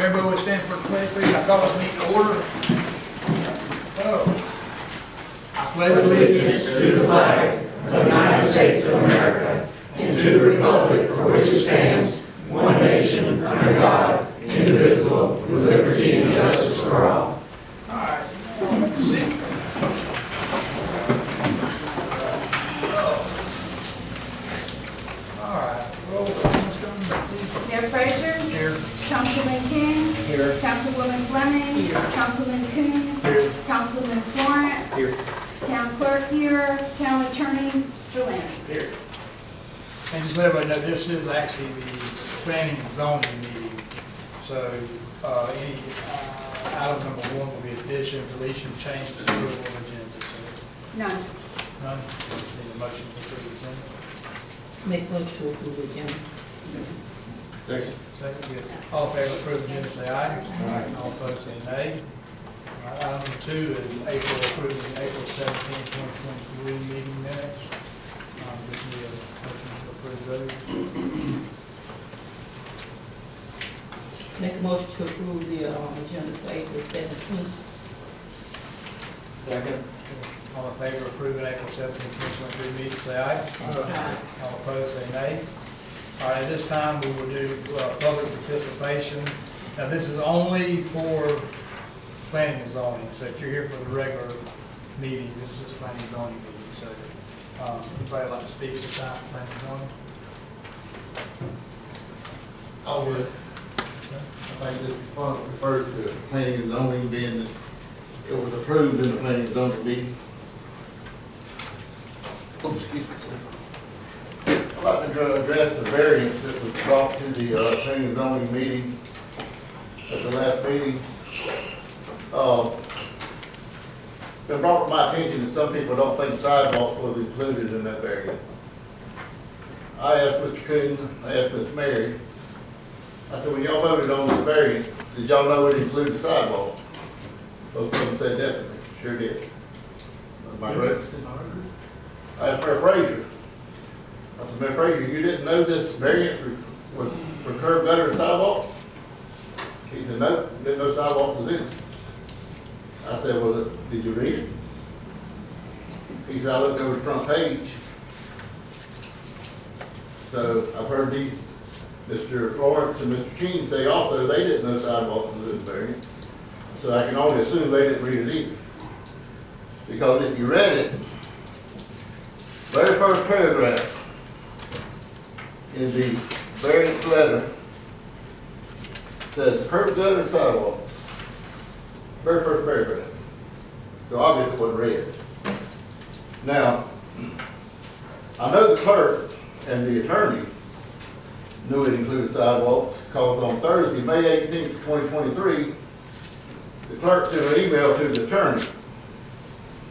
Everybody would stand for the pledge, please. I call this meeting to order. I pledge Allegiance to the flag of the United States of America and to the republic for which it stands, one nation, under God, indivisible, with liberty and justice for all. Alright, see. Alright, roll call, Ms. Gunn, please. Mayor Frazier. Here. Councilman King. Here. Councilwoman Fleming. Here. Councilman Coon. Here. Councilman Florence. Here. Town clerk here. Town attorney, Mr. Lynn. Here. And just let everybody know, this is actually the planning and zoning meeting. So, any, item number 1 will be addition, deletion, change, approval of agenda. So, None. none, need a motion to approve the agenda. Make motion to approve the agenda. Second, good. All in favor of approving the agenda, say aye. Aye. All opposed, say nay. Item number 2 is approving April 17, 2023 meeting minutes. Just need a motion to approve those. Make a motion to approve the agenda for April 17th. Second. All in favor of approving April 17, 2023 meeting, say aye. Aye. All opposed, say nay. All right, at this time, we will do public participation. Now, this is only for planning and zoning, so if you're here for the regular meeting, this is just planning and zoning meeting. So, anybody like to speak this time for planning and zoning? I would. I think this response refers to planning and zoning being that it was approved in the planning and zoning meeting. Oops, excuse me, sir. I'd like to address the variance that was brought to the planning and zoning meeting at the last meeting. Been brought to my attention that some people don't think sidewalks was included in that variance. I asked Mr. Coon, I asked Ms. Mary, I said, when y'all voted on this variance, did y'all know it included sidewalks? Both of them said definitely, sure did. Am I correct? I asked Mayor Frazier. I said, Mayor Frazier, you didn't know this variance was for curb, gutter, and sidewalk? He said, no, didn't know sidewalk was in it. I said, well, did you read it? He said, I looked over the front page. So I've heard Mr. Florence and Mr. King say also they didn't know sidewalks was in the variance. So I can only assume they didn't read it either. Because if you read it, very first paragraph in the variance letter says curb, gutter, and sidewalks. Very first paragraph. So obviously it wasn't read. Now, I know the clerk and the attorney knew it included sidewalks, because on Thursday, May 18th, 2023, the clerk sent an email to the attorney.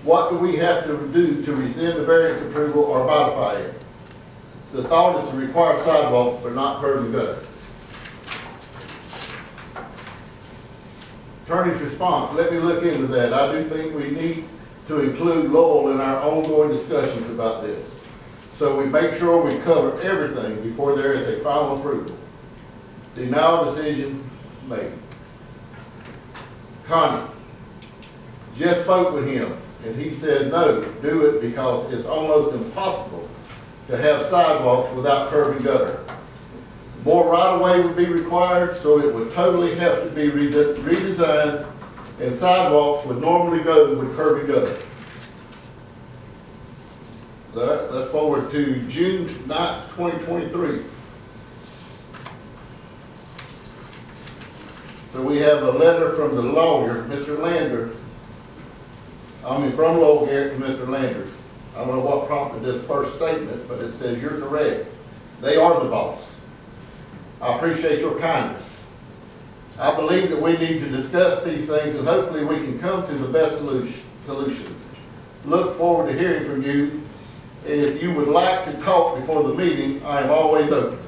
What do we have to do to rescind the variance approval or modify it? The thought is to require sidewalks, but not curb and gutter. Attorney's response, let me look into that. I do think we need to include Lowell in our ongoing discussions about this, so we make sure we cover everything before there is a final approval. Denial decision made. Connie, just spoke with him, and he said no, do it because it's almost impossible to have sidewalks without curb and gutter. More right-of-way would be required, so it would totally have to be redesigned, and sidewalks would normally go with curb and gutter. Let's forward to June 9th, 2023. So we have a letter from the lawyer, Mr. Lander. From Lowell Garrett to Mr. Lander. I don't know what prompted this first statement, but it says, you're correct. They are the boss. I appreciate your kindness. I believe that we need to discuss these things and hopefully we can come to the best solution. Look forward to hearing from you. And if you would like to talk before the meeting, I am always open.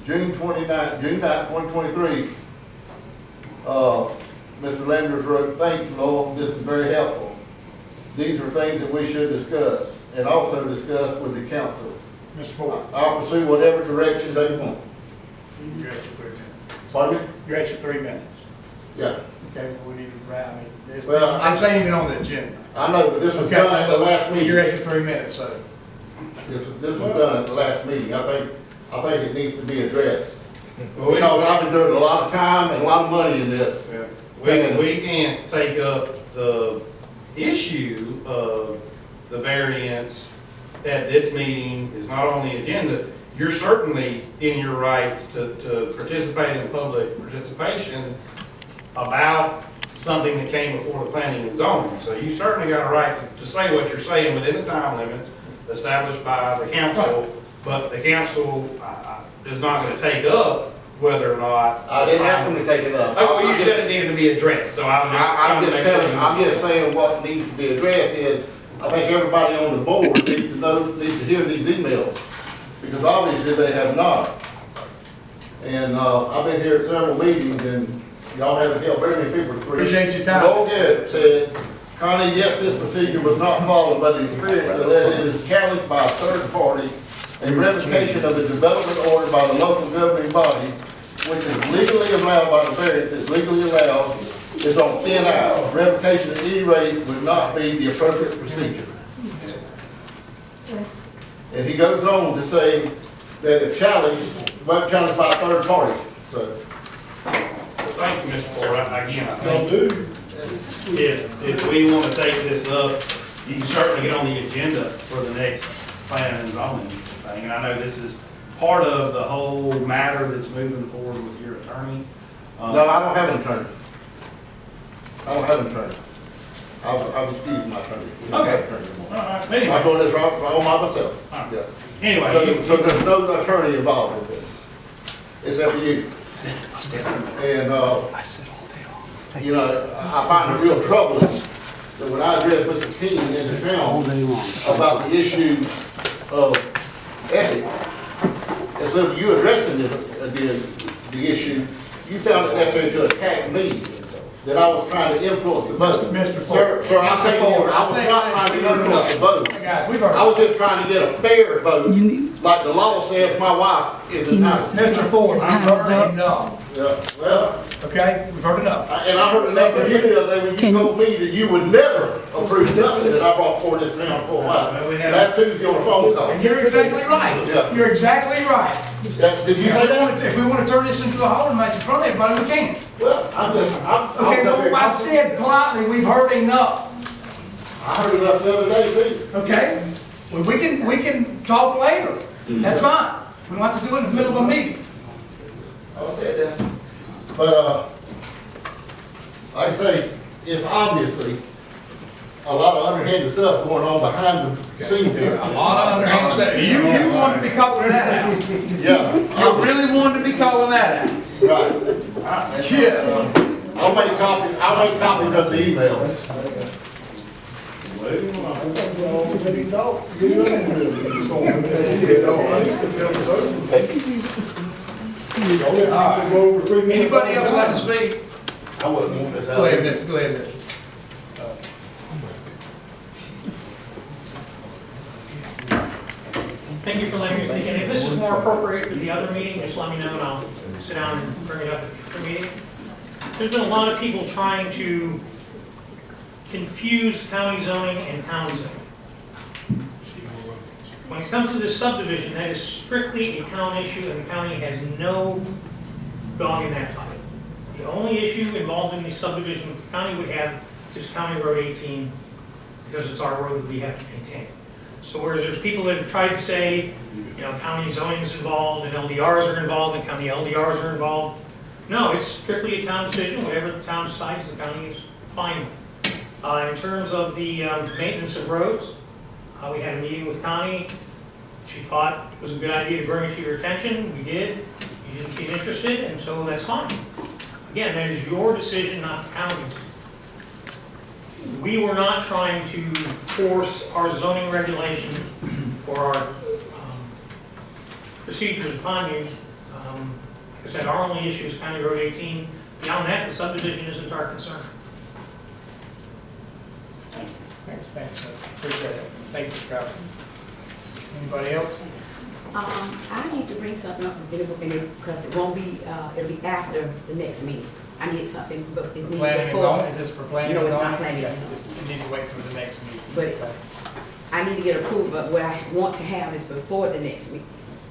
June 9th, 2023. Mr. Landers wrote, thanks, Lowell, this is very helpful. These are things that we should discuss and also discuss with the council. Mr. Ford. I'll pursue whatever direction they want. You're at your 3 minutes. Pardon me? You're at your 3 minutes. Yeah, Okay, well, we need to wrap, I mean, it's, Well, this ain't even on the agenda. I know, but this was Okay, done at the last You're meeting. at your 3 minutes, so. This was done at the last meeting. I think it needs to be addressed. Well, we- Because I've been doing a lot of time and a lot of money in this. We can't take up the issue of the variance at this meeting. Is not on the agenda. You're certainly in your rights to participate in public participation about something that came before the planning and zoning. So you certainly got a right to say what you're saying within the time limits established by the council, but the council is not gonna take up whether or not. I didn't ask them to take it up. Oh, well, you said it needed to be addressed, so I was just I'm trying to just make sure. telling, I'm just saying what needs to be addressed is, I think everybody on the board needs to know, needs to hear these emails, because obviously they have not. And, I've been here at several meetings, and y'all haven't held very many people through. Appreciate your time. Joel Garrett said, Connie, yes, this procedure was not followed, but the experience that it is challenged by a third party, a revocation of the development order by the local governing body, which is legally allowed by the variance, is legally allowed, is on thin ice. Revocation at any rate would not be the appropriate procedure. And he goes on to say that if challenged, won't challenged by a third party, so. Thank you, Mr. Ford. Again, I think if we want to take this up, you can certainly get on the agenda for the next plan and zoning thing. And I know this is part of the whole matter that's moving forward with your attorney. No, I don't have an attorney. I don't have an attorney. I've excused my attorney. We don't have an attorney anymore. All right, I'm anyway, doing this right all by myself. All right. Yeah. anyway, So there's no attorney involved with this, except for you. And, you know, I find it real troubling that when I address Mr. King in the town about the issue of ethics, instead of you addressing the issue, you found it necessary to attack me, that I was trying to influence the vote. Mr. Ford. Sir, I'm saying, I was not trying to influence the vote. Guys, we've I heard. was just trying to get a fair vote, like the law says my wife is entitled. Mr. Ford, I've heard enough, Yeah, well, okay? We've heard enough. and I heard enough from you the other day when you told me that you would never approve nothing that I brought forward this town for a while. Well, we have- That's Tuesday on a phone call. And you're exactly right. Yeah. You're exactly right. Did you say that? If we want to turn this into a holiday match in front of everybody, we can. Well, I'm Okay, well, I've said politely, we've heard enough, I heard enough the other day too. okay? Well, we can talk later. That's fine. We don't have to do it in the middle of a meeting. I said that. But, like I say, it's obviously a lot of underhanded stuff going on behind the scenes here. A lot of underhand stuff. You wanted to be calling that out. Yeah, You really wanted to be calling that out. right. Yeah. I'll make copies of the emails. Anybody else like to speak? I wouldn't want this out. Go ahead, Mr. Go ahead, Mr. Thank you for letting me speak, and if this is more appropriate for the other meeting, just let me know and I'll sit down and bring it up at the meeting. There's been a lot of people trying to confuse county zoning and town zoning. When it comes to this subdivision, that is strictly a town issue, and the county has no dog in that fight. The only issue involved in the subdivision the county would have is County Road 18, because it's our road that we have to maintain. So whereas there's people that have tried to say, you know, county zoning is involved, and LDRs are involved, and county LDRs are involved. No, it's strictly a town decision. Whatever the town decides, the county is fine with. In terms of the maintenance of roads, we had a meeting with Connie. She thought it was a good idea to bring it to your attention. We did. You didn't seem interested, and so that's fine. Again, that is your decision, not the county's. We were not trying to force our zoning regulation or our procedures upon you. Like I said, our only issue is County Road 18. Beyond that, the subdivision isn't our concern. Thanks, sir. Appreciate it. Thank you, Mr. Crawford. Anybody else? I need to bring something up because it won't be, it'll be after the next meeting. I need something, but it's needed Planning and before. zoning, is this for planning No, and it's zoning? not planning Yeah, and zoning. It needs to wait for the next meeting. But- Okay. I need to get approval, but what I want to have is before the next meeting.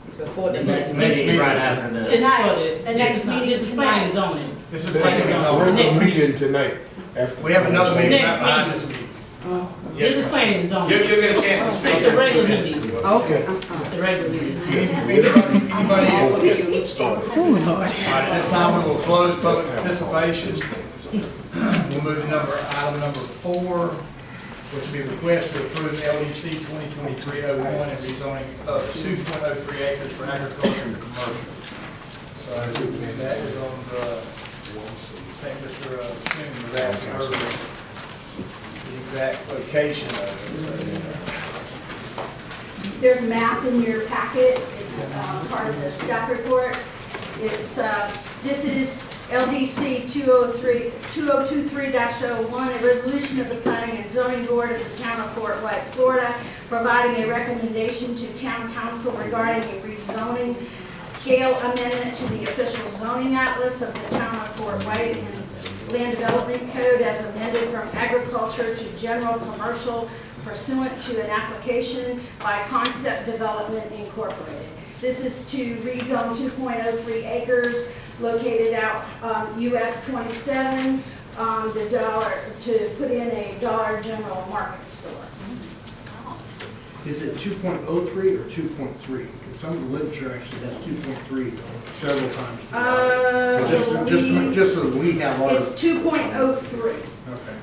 It's before the The next next meeting. meeting right after this. Tonight, the next meeting This is planning and zoning. This is planning and The zoning. next meeting tonight. After- We have another meeting Next right behind meeting. this meeting. This is planning and zoning. You'll get a chance to speak. It's the regular meeting, Okay, I'm sorry. the regular meeting. Anybody? All All right, at this time, we will close public participation. We'll move to item number 4, which will be a request to approve LDC 2023-01 and rezoning of 2.03 acres for agriculture and commercial. So that is on the, I think Mr. King was asking earlier, the exact location of it. there's a map in your packet. It's part of the staff report. It's, this is LDC 2023-01, a resolution of the Planning and Zoning Board of the Town of Fort White, Florida, providing a recommendation to Town Council regarding a rezoning scale amendment to the official zoning atlas of the Town of Fort White and Land Development Code as amended from agriculture to general commercial pursuant to an application by Concept Development Incorporated. This is to rezone 2.03 acres located out US 27, to put in a Dollar General market store. Is it 2.03 or 2.3? Because some of the literature actually has 2.3 several times. Just so that we have our, It's 2.03. okay.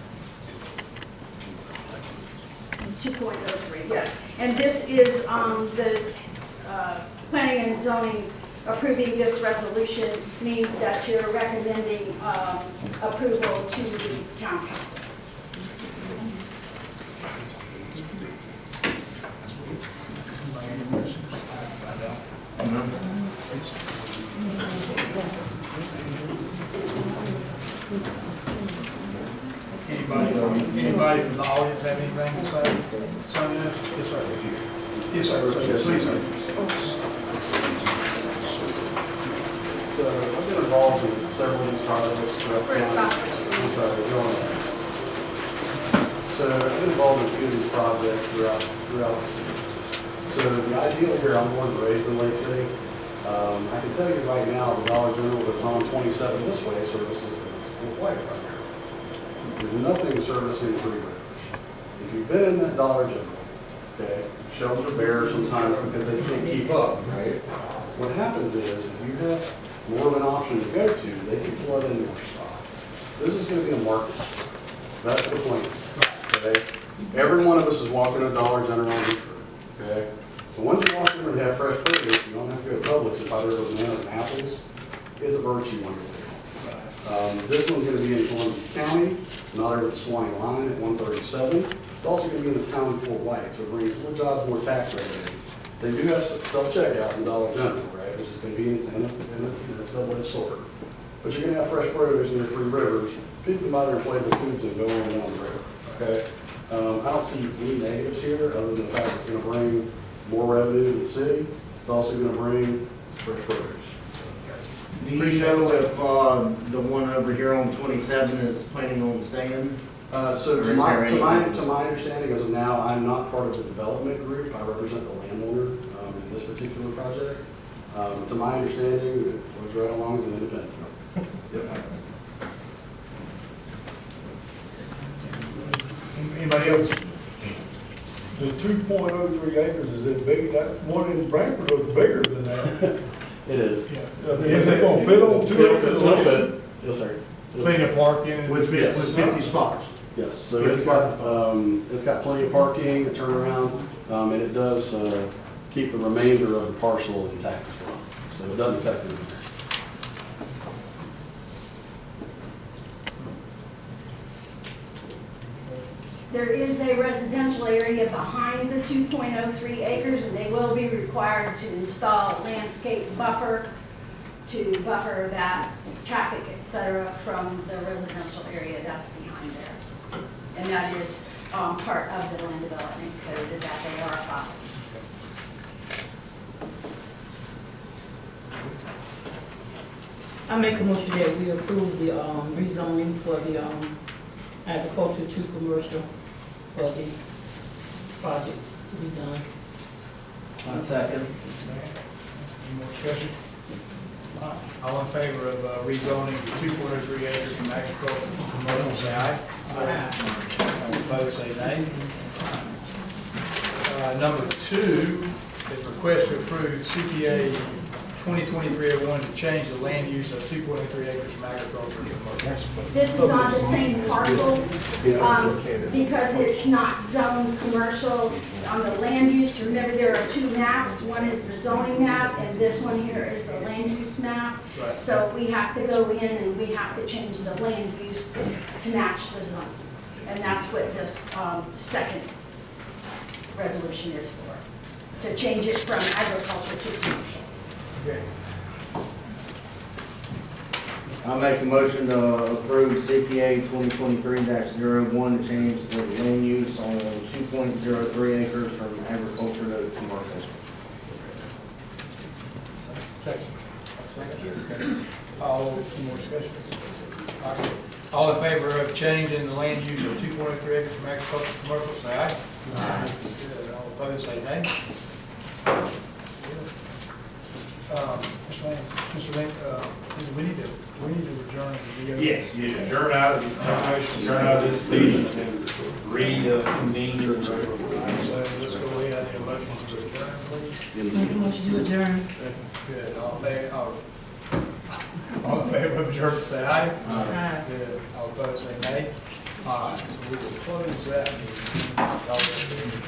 2.03, yes. And this is the planning and zoning approving this resolution means that you're recommending approval to the town council. Anybody from the audience have anything to say? Sonia? Yes, sir. Yes, sir. Please, sir. So I've been involved in several of these projects throughout the First county. off, I'm sorry, go on. So I've been involved in a few of these projects throughout the city. So the ideal here, I'm born and raised in Lake City. I can tell you right now, the Dollar General that's on 27 this way services the White right now. There's nothing servicing Three Rivers. If you've been in that Dollar General, okay, shelves are bare sometimes because they can't keep up, right? What happens is, if you have more of an option to go to, they can flood into your stock. This is going to be a market. That's the point. Okay? Every one of us is walking a Dollar General on the street. Okay? So once you walk in and have fresh produce, you don't have to go to Publix to buy their bananas and apples. It's a virtue when you're there. This one's going to be in Columbia County, not over the Swanee line at 137. It's also going to be in the town of Fort White, so it brings more jobs, more tax revenue. They do have self-checkout in Dollar General, right, which is going to be incentive, and it's double-edged sword. But you're going to have fresh produce in your Three Rivers. People can buy their inflatable tubes and go on down the river, okay? I don't see any negatives here, other than the fact it's going to bring more revenue to the city. It's also going to bring fresh produce. Do you know if the one over here on 27 is planning on staying? So Or to is my, there to my, anything- to my understanding, as of now, I'm not part of the development group. I represent the landowner in this particular project. To my understanding, it goes right along as an independent. Yep. Anybody else? The 2.03 acres, is it big? That one in Branford was bigger than that. It is. I mean, is it gonna fit on two acres? It'll fit. Yes, sir. It'll Plenty fit. of parking? With Yes. 50 spots. Yes, so it's got plenty of parking, a turnaround, and it does keep the remainder of the parcel intact as well. So it doesn't affect anything. There is a residential area behind the 2.03 acres, and they will be required to install landscape buffer to buffer that traffic, et cetera, from the residential area that's behind there. And that is part of the land development code that they are following. I make a motion that we approve the, rezoning for the, agriculture to commercial for the project to be done. Second. Any more discussion? All in favor of rezoning 2.03 acres from agriculture to commercial, say aye. All opposed, say nay. Number 2 is request to approve CPA 2023-01 to change the land use of 2.03 acres from agriculture to commercial. This is on the same parcel, because it's not zoned commercial on the land use. Remember, there are 2 maps. One is the zoning map, and this one here is the land use map. Right. So we have to go in and we have to change the land use to match the zone. And that's what this second resolution is for, to change it from agriculture to commercial. Okay. I make a motion to approve CPA 2023-01 to change the land use on 2.03 acres from agriculture to commercial. Second. All more discussion? All in favor of changing the land use of 2.03 acres from agriculture to commercial, say aye. Aye. Good. All opposed, say nay. Mr. Link, we need to adjourn. Yes, adjourn out of this meeting and reconvene. So let's go ahead and motion to adjourn, please. Make a motion to adjourn. Good. All in favor of adjournment, say aye. Aye. Good. All opposed, say nay. All right, so we will close that meeting.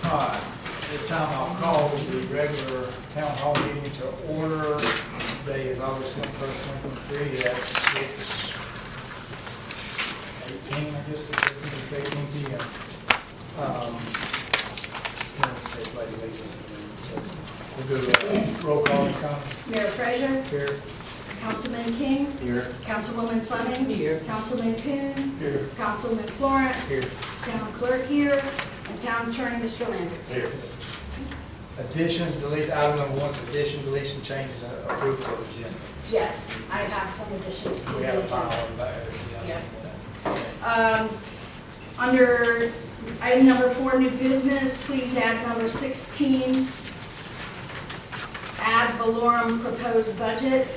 All right, this time I'll call the regular town hall meeting to order. Today is August 21st, 2023 at 6:18, I guess it's 18 p.m. We'll do a roll call and comment. Mayor Fraser, Here. Councilman King, Here. Councilwoman Fleming, Here. Councilman Kuhn, Here. Councilman Florence, Here. Town Clerk here, and Town Attorney Mr. Lander. Here. Additions, delete, item number 1, addition, deletion, changes, approval of agenda. Yes, I have some additions to We the have a agenda. file on that. Yeah. Under item number 4, new business, please add number 16, ad valorem proposed budget.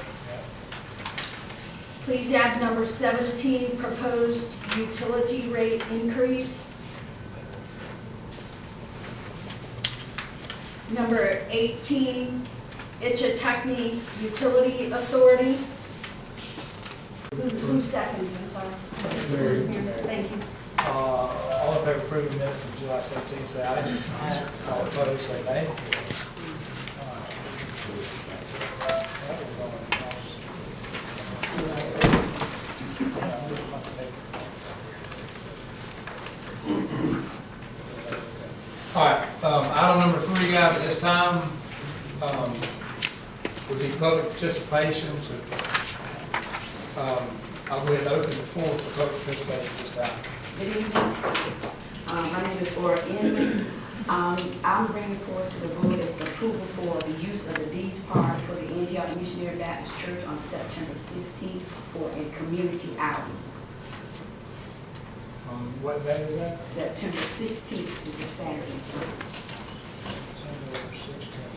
Please add number 17, proposed utility rate increase. Number 18, Itchitucknee Utility Authority. Who's second, I'm sorry? Mary. Thank you. All in favor of approving the minutes from July 17, say aye. Aye. All opposed, say nay. All right, item number 3, guys, at this time, would be public participation, so, I'll go ahead and open the floor for public participation this time. Good evening. My name is Laura Inman. I'm bringing forward to the board the approval for the use of the Dees Park for the Antioch Missionary Baptist Church on September 16th for a community outing. What day is that? September 16th is a Saturday. September 16th.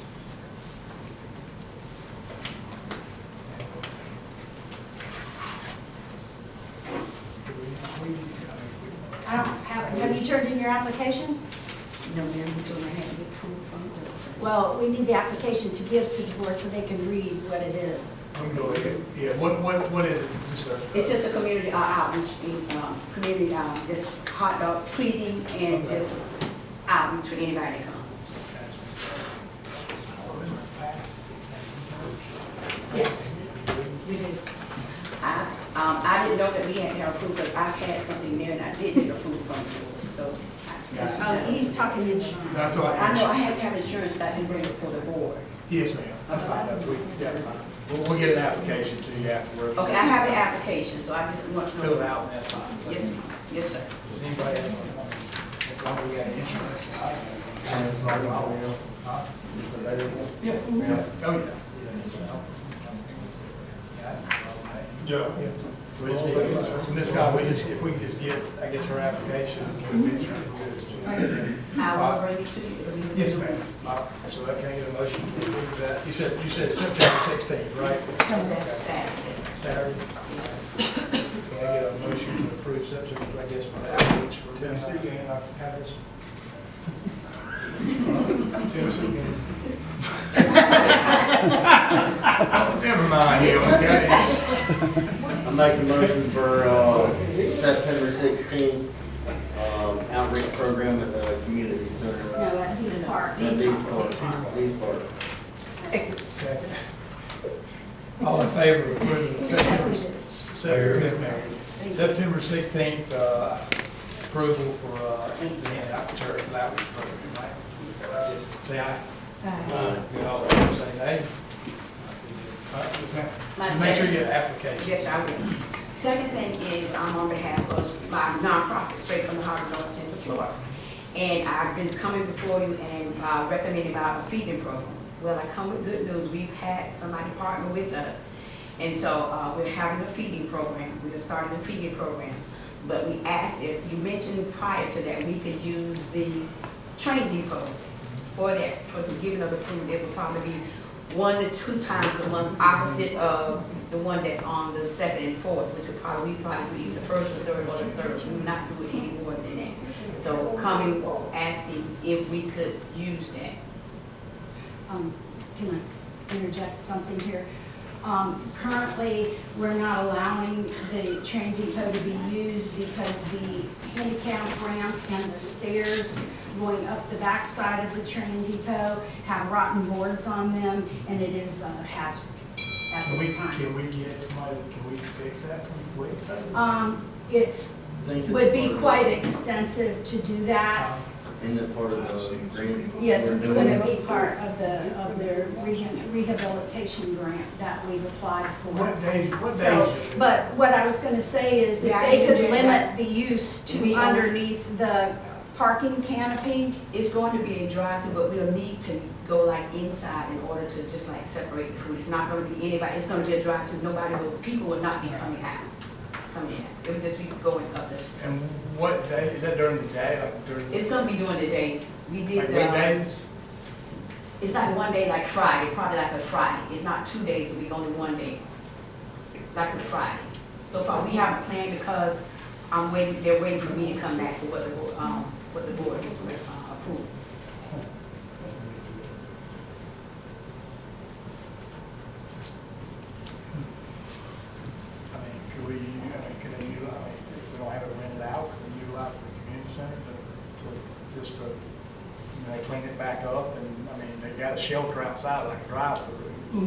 I don't have you turned in your application? No, ma'am, you told me I had to get approval from the board. Well, we need the application to give to the board so they can read what it is. We can go ahead. Yeah, what is it, sir? It's just a community outreach, community, just hot dog feeding and just outreach for anybody to come. Yes. We did. I didn't know that we had to have approval because I've had something there and I didn't get approval from the board, so. He's talking insurance. That's all I know I I have to have insurance, but I can bring it for the board. Yes, ma'am. That's fine. That's fine. We'll get an application to you afterwards. Okay, I have the application, so I just want to know. Fill it out and that's fine. So, Yes, yes, sir. does anybody have any questions? as long as we got insurance. And it's available. Huh? It's available. Yeah. Oh, yeah. Yeah. So Ms. Scott, if we could just get, I guess, her application, and get insurance. I will bring it to you. Yes, ma'am. So I can I get a motion to approve that? You said September 16th, right? Saturday. Saturday? Can I get a motion to approve September, I guess, for the outreach for Tennessee game? I can have this. Tennessee game. Never mind, okay. I'm making a motion for, September 16th, outreach program at the community center. No, at Dees Park. These part. Second. All in favor of approving September 16th, approval for, the outreach program, right? Yes, say aye. Good, all those say nay. All right, yes, ma'am. So make sure you have an application. Yes, I will. Second thing is, I'm on behalf of my nonprofit, Straight from the Heart of North Central Florida. And I've been coming before you and recommending about a feeding program. Well, I come with good news. We've had somebody partner with us. And so we're having a feeding program. We're starting a feeding program. But we asked if, you mentioned prior to that, we could use the train depot for that, for the giving of the food. It would probably be 1 to 2 times a month, opposite of the one that's on the 2nd and 4th, which would probably be the 1st or 3rd or the 3rd. We would not do it any more than that. So coming, asking if we could use that. Can I interject something here? Currently, we're not allowing the train depot to be used because the handicap ramp and the stairs going up the backside of the train depot have rotten boards on them, and it is a hazard at this time. Can we get somebody, can we fix that? Can we wait? It's, Think it's would be part of- quite extensive to do that. Isn't it part of the grant? Yes, it's we're going doing? to be part of their rehabilitation grant that we've applied for. What days? So, but what I was gonna say is if they could limit the use to We- underneath the parking canopy, It's going to be a drive-through, but we'll need to go like inside in order to just like separate the food. It's not gonna be anybody, it's gonna be a drive-through, people will not be coming out. It would just be going up this. And what day, is that during the day, like during? It's gonna be during the day. We did, Like weekdays? it's not one day like Friday, probably like a Friday. It's not 2 days a week, only one day, like a Friday. So far, we haven't planned because they're waiting for me to come back for what the board has approved. I mean, could we, could they utilize, if we don't have it rented out, could we utilize the community center to they clean it back up, and, I mean, they got a shelter outside, like a drive-through.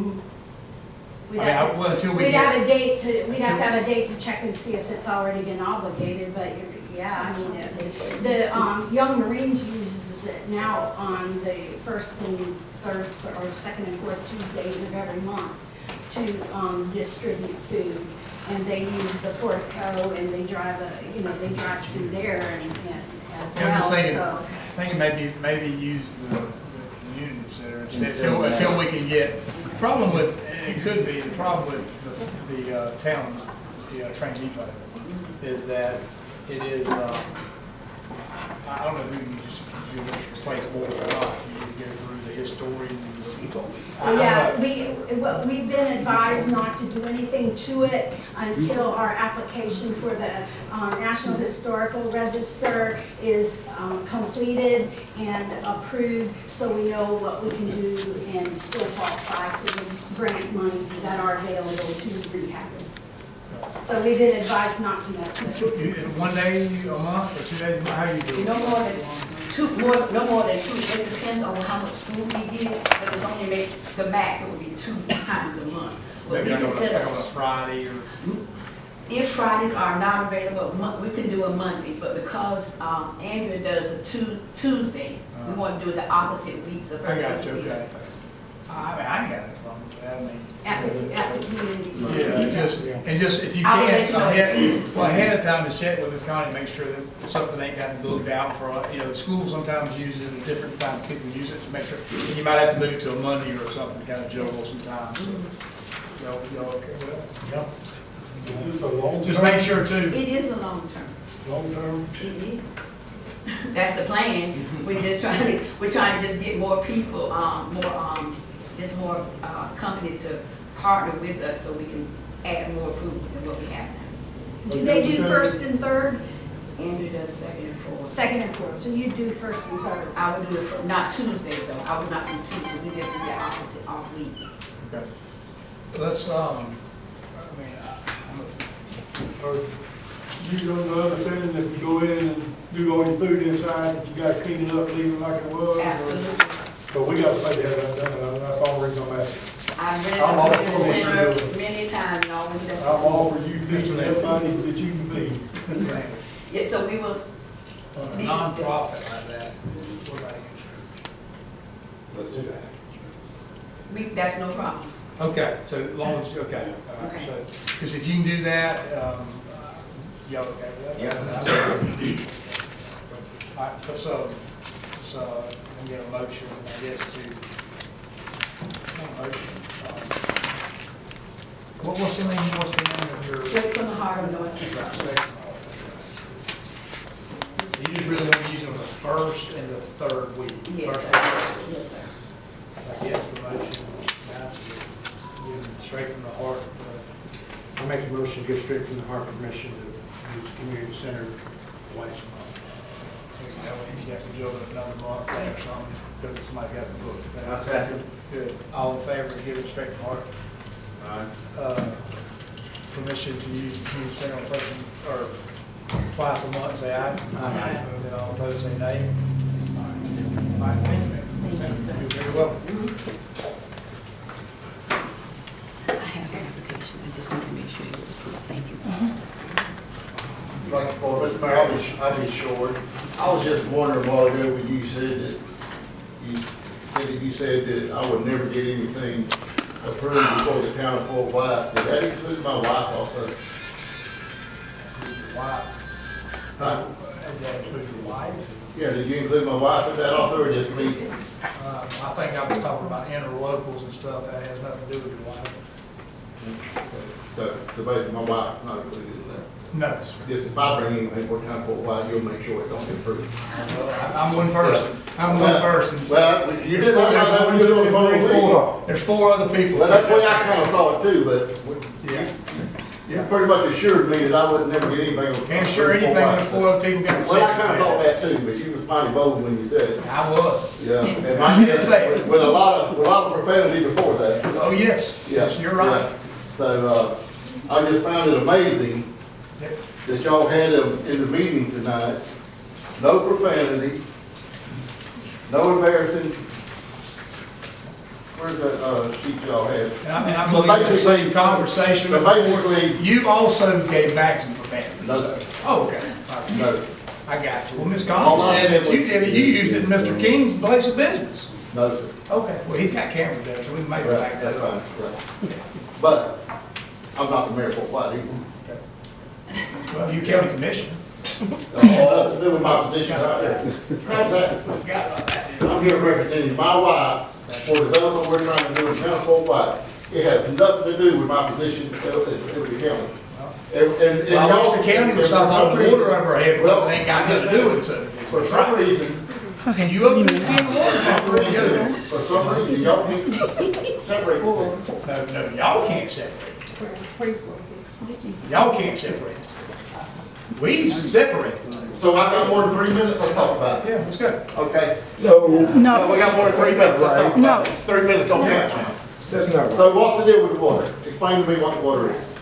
we'd I mean, have well, until we we'd get. have a date to, we'd have to have a date to check and see if it's already been obligated, but yeah, I mean, the Young Marines uses it now on the first and third, or second and fourth Tuesdays of every month to distribute food. And they use the portico and they drive through there and as Yeah, I'm well, just thinking, so. thinking maybe use the community center until we can get, the problem with, and it could be, the problem with the town, the train depot is that it is, I don't know who you just replace boards or not, you need to go through the historian. Yeah, we've been advised not to do anything to it until our application for the National Historical Register is completed and approved, so we know what we can do and still qualify for the grant monies that are available to rehab it. So we've been advised not to mess with it. 1 day a month or 2 days a month, how you do it? No more than two. It depends on how much food we get, but it's only the max, it would be 2 times a month. But Maybe we like can set on a up, Friday or. if Fridays are not available, we can do a Monday, but because Andrea does a Tuesday, we want to do it the opposite weeks of her. I got you, okay. I mean, I ain't got no problem with that, I mean. At the community center. Yeah, and just, if you I will can, let you know. ahead of time, to check with Ms. Connie, make sure that something ain't gotten booked out for, the school sometimes use it, and different times people use it to make sure, and you might have to move it to a Monday or something, to kind of juggle sometimes, so. Y'all okay with that? Is this a long term? Just make sure too, It is a long term. Long term? It is. That's the plan. We're trying to just get more people, more companies to partner with us so we can add more food than what we have now. Do they do first and third? Andrew does second and fourth. Second and fourth, so you do first and third. I would do it for, not Tuesdays though. I would not do Tuesdays. We just do the opposite off week. okay. Let's, Or you don't understand if you go in and do all your food inside, that you gotta clean it up, leave it like it was? or- Absolutely. But we gotta say that, that's the only reason I'm asking. I've been I'm all in the for it. center many times and always left. I'm all for you feeding everybody that you can feed. Yeah, so we will, a nonprofit like that, what about you? Let's do that. that's no problem. Okay, so as long as, okay, all right, so, because if you can do that, y'all okay with that? Yeah. All right, let's get a motion, I guess, to, what's the name of your? Straight from the heart of North Central. You just really want to use it on the first and the third week? Yes, First sir. and third. Yes, sir. So I guess the motion now is give it straight from the heart. I make a motion to give straight from the heart permission to use the community center twice a month. If you have to juggle it another month or something, because somebody's got to book. I second. Good. All in favor, give it straight from the heart. Permission to use the community center on first or twice a month, say aye. Aye. Then all opposed, say nay. All right, thank you, ma'am. Thank you, sir. You're very welcome. I have the application. I just want to make sure it was approved. Thank you. Like, for Mr. Mayor, I'll be short. I was just wondering a while ago when you said that I would never get anything approved before the town of Fort White. Did that include my wife also? Wife. Huh? And that includes your wife. Yeah, did you include my wife in that also, or just me? I think I was talking about interlocals and stuff, that has nothing to do with your wife. So basically, my wife's not included in that. No, sir. Just if I bring anything for town of Fort White, you'll make sure it don't get approved. I'm one person. I'm one person. so- Well, you just found out that when you were on the phone with me. There's four other people. Well, that's the way I kinda saw it too, but Yeah. you pretty much assured me that I would never get anything. on Can't assure anything when the four other people got the Well, I second kinda thought set. that too, but you was mighty bold when you said it. I was. Yeah. And You didn't say it. With a lot of profanity before that. Oh, yes. Yes, you're right. Yeah. So, I just found it amazing that y'all had them in the meeting tonight. No profanity, no embarrassing. Where's that, sheet y'all had? And I believe the same conversation. So basically, You also gave back some profanity. No. so- Oh, okay. All right. no, I got you. Well, Ms. All Collins I said said that you was- did it, you used it in Mr. King's place of business. no, sir. Okay, well, he's got cameras there, so we can maybe Right, back that's that fine, up. right. But I'm not the mayor of Fort White either. Well, you county commissioner. Nothing to do with my position right there. How's that? Forgot about that. I'm here representing my wife for the development we're trying to do in town of Fort White. It has nothing to do with my position at Liberty County. And Well, I wish the county would stop holding water over our head, Well, but it ain't got nothing to do with it, so. For some reason, You up to the skin water, man. for some reason, y'all can't separate the two. No, y'all can't separate. Y'all can't separate. We separate. So I got more than 3 minutes, let's talk about it. Yeah, let's go. Okay? No, No, we got more than 3 minutes, let's talk about it. It's 3 minutes, don't count. that's not right. So what's the deal with the water? Explain to me what the water is.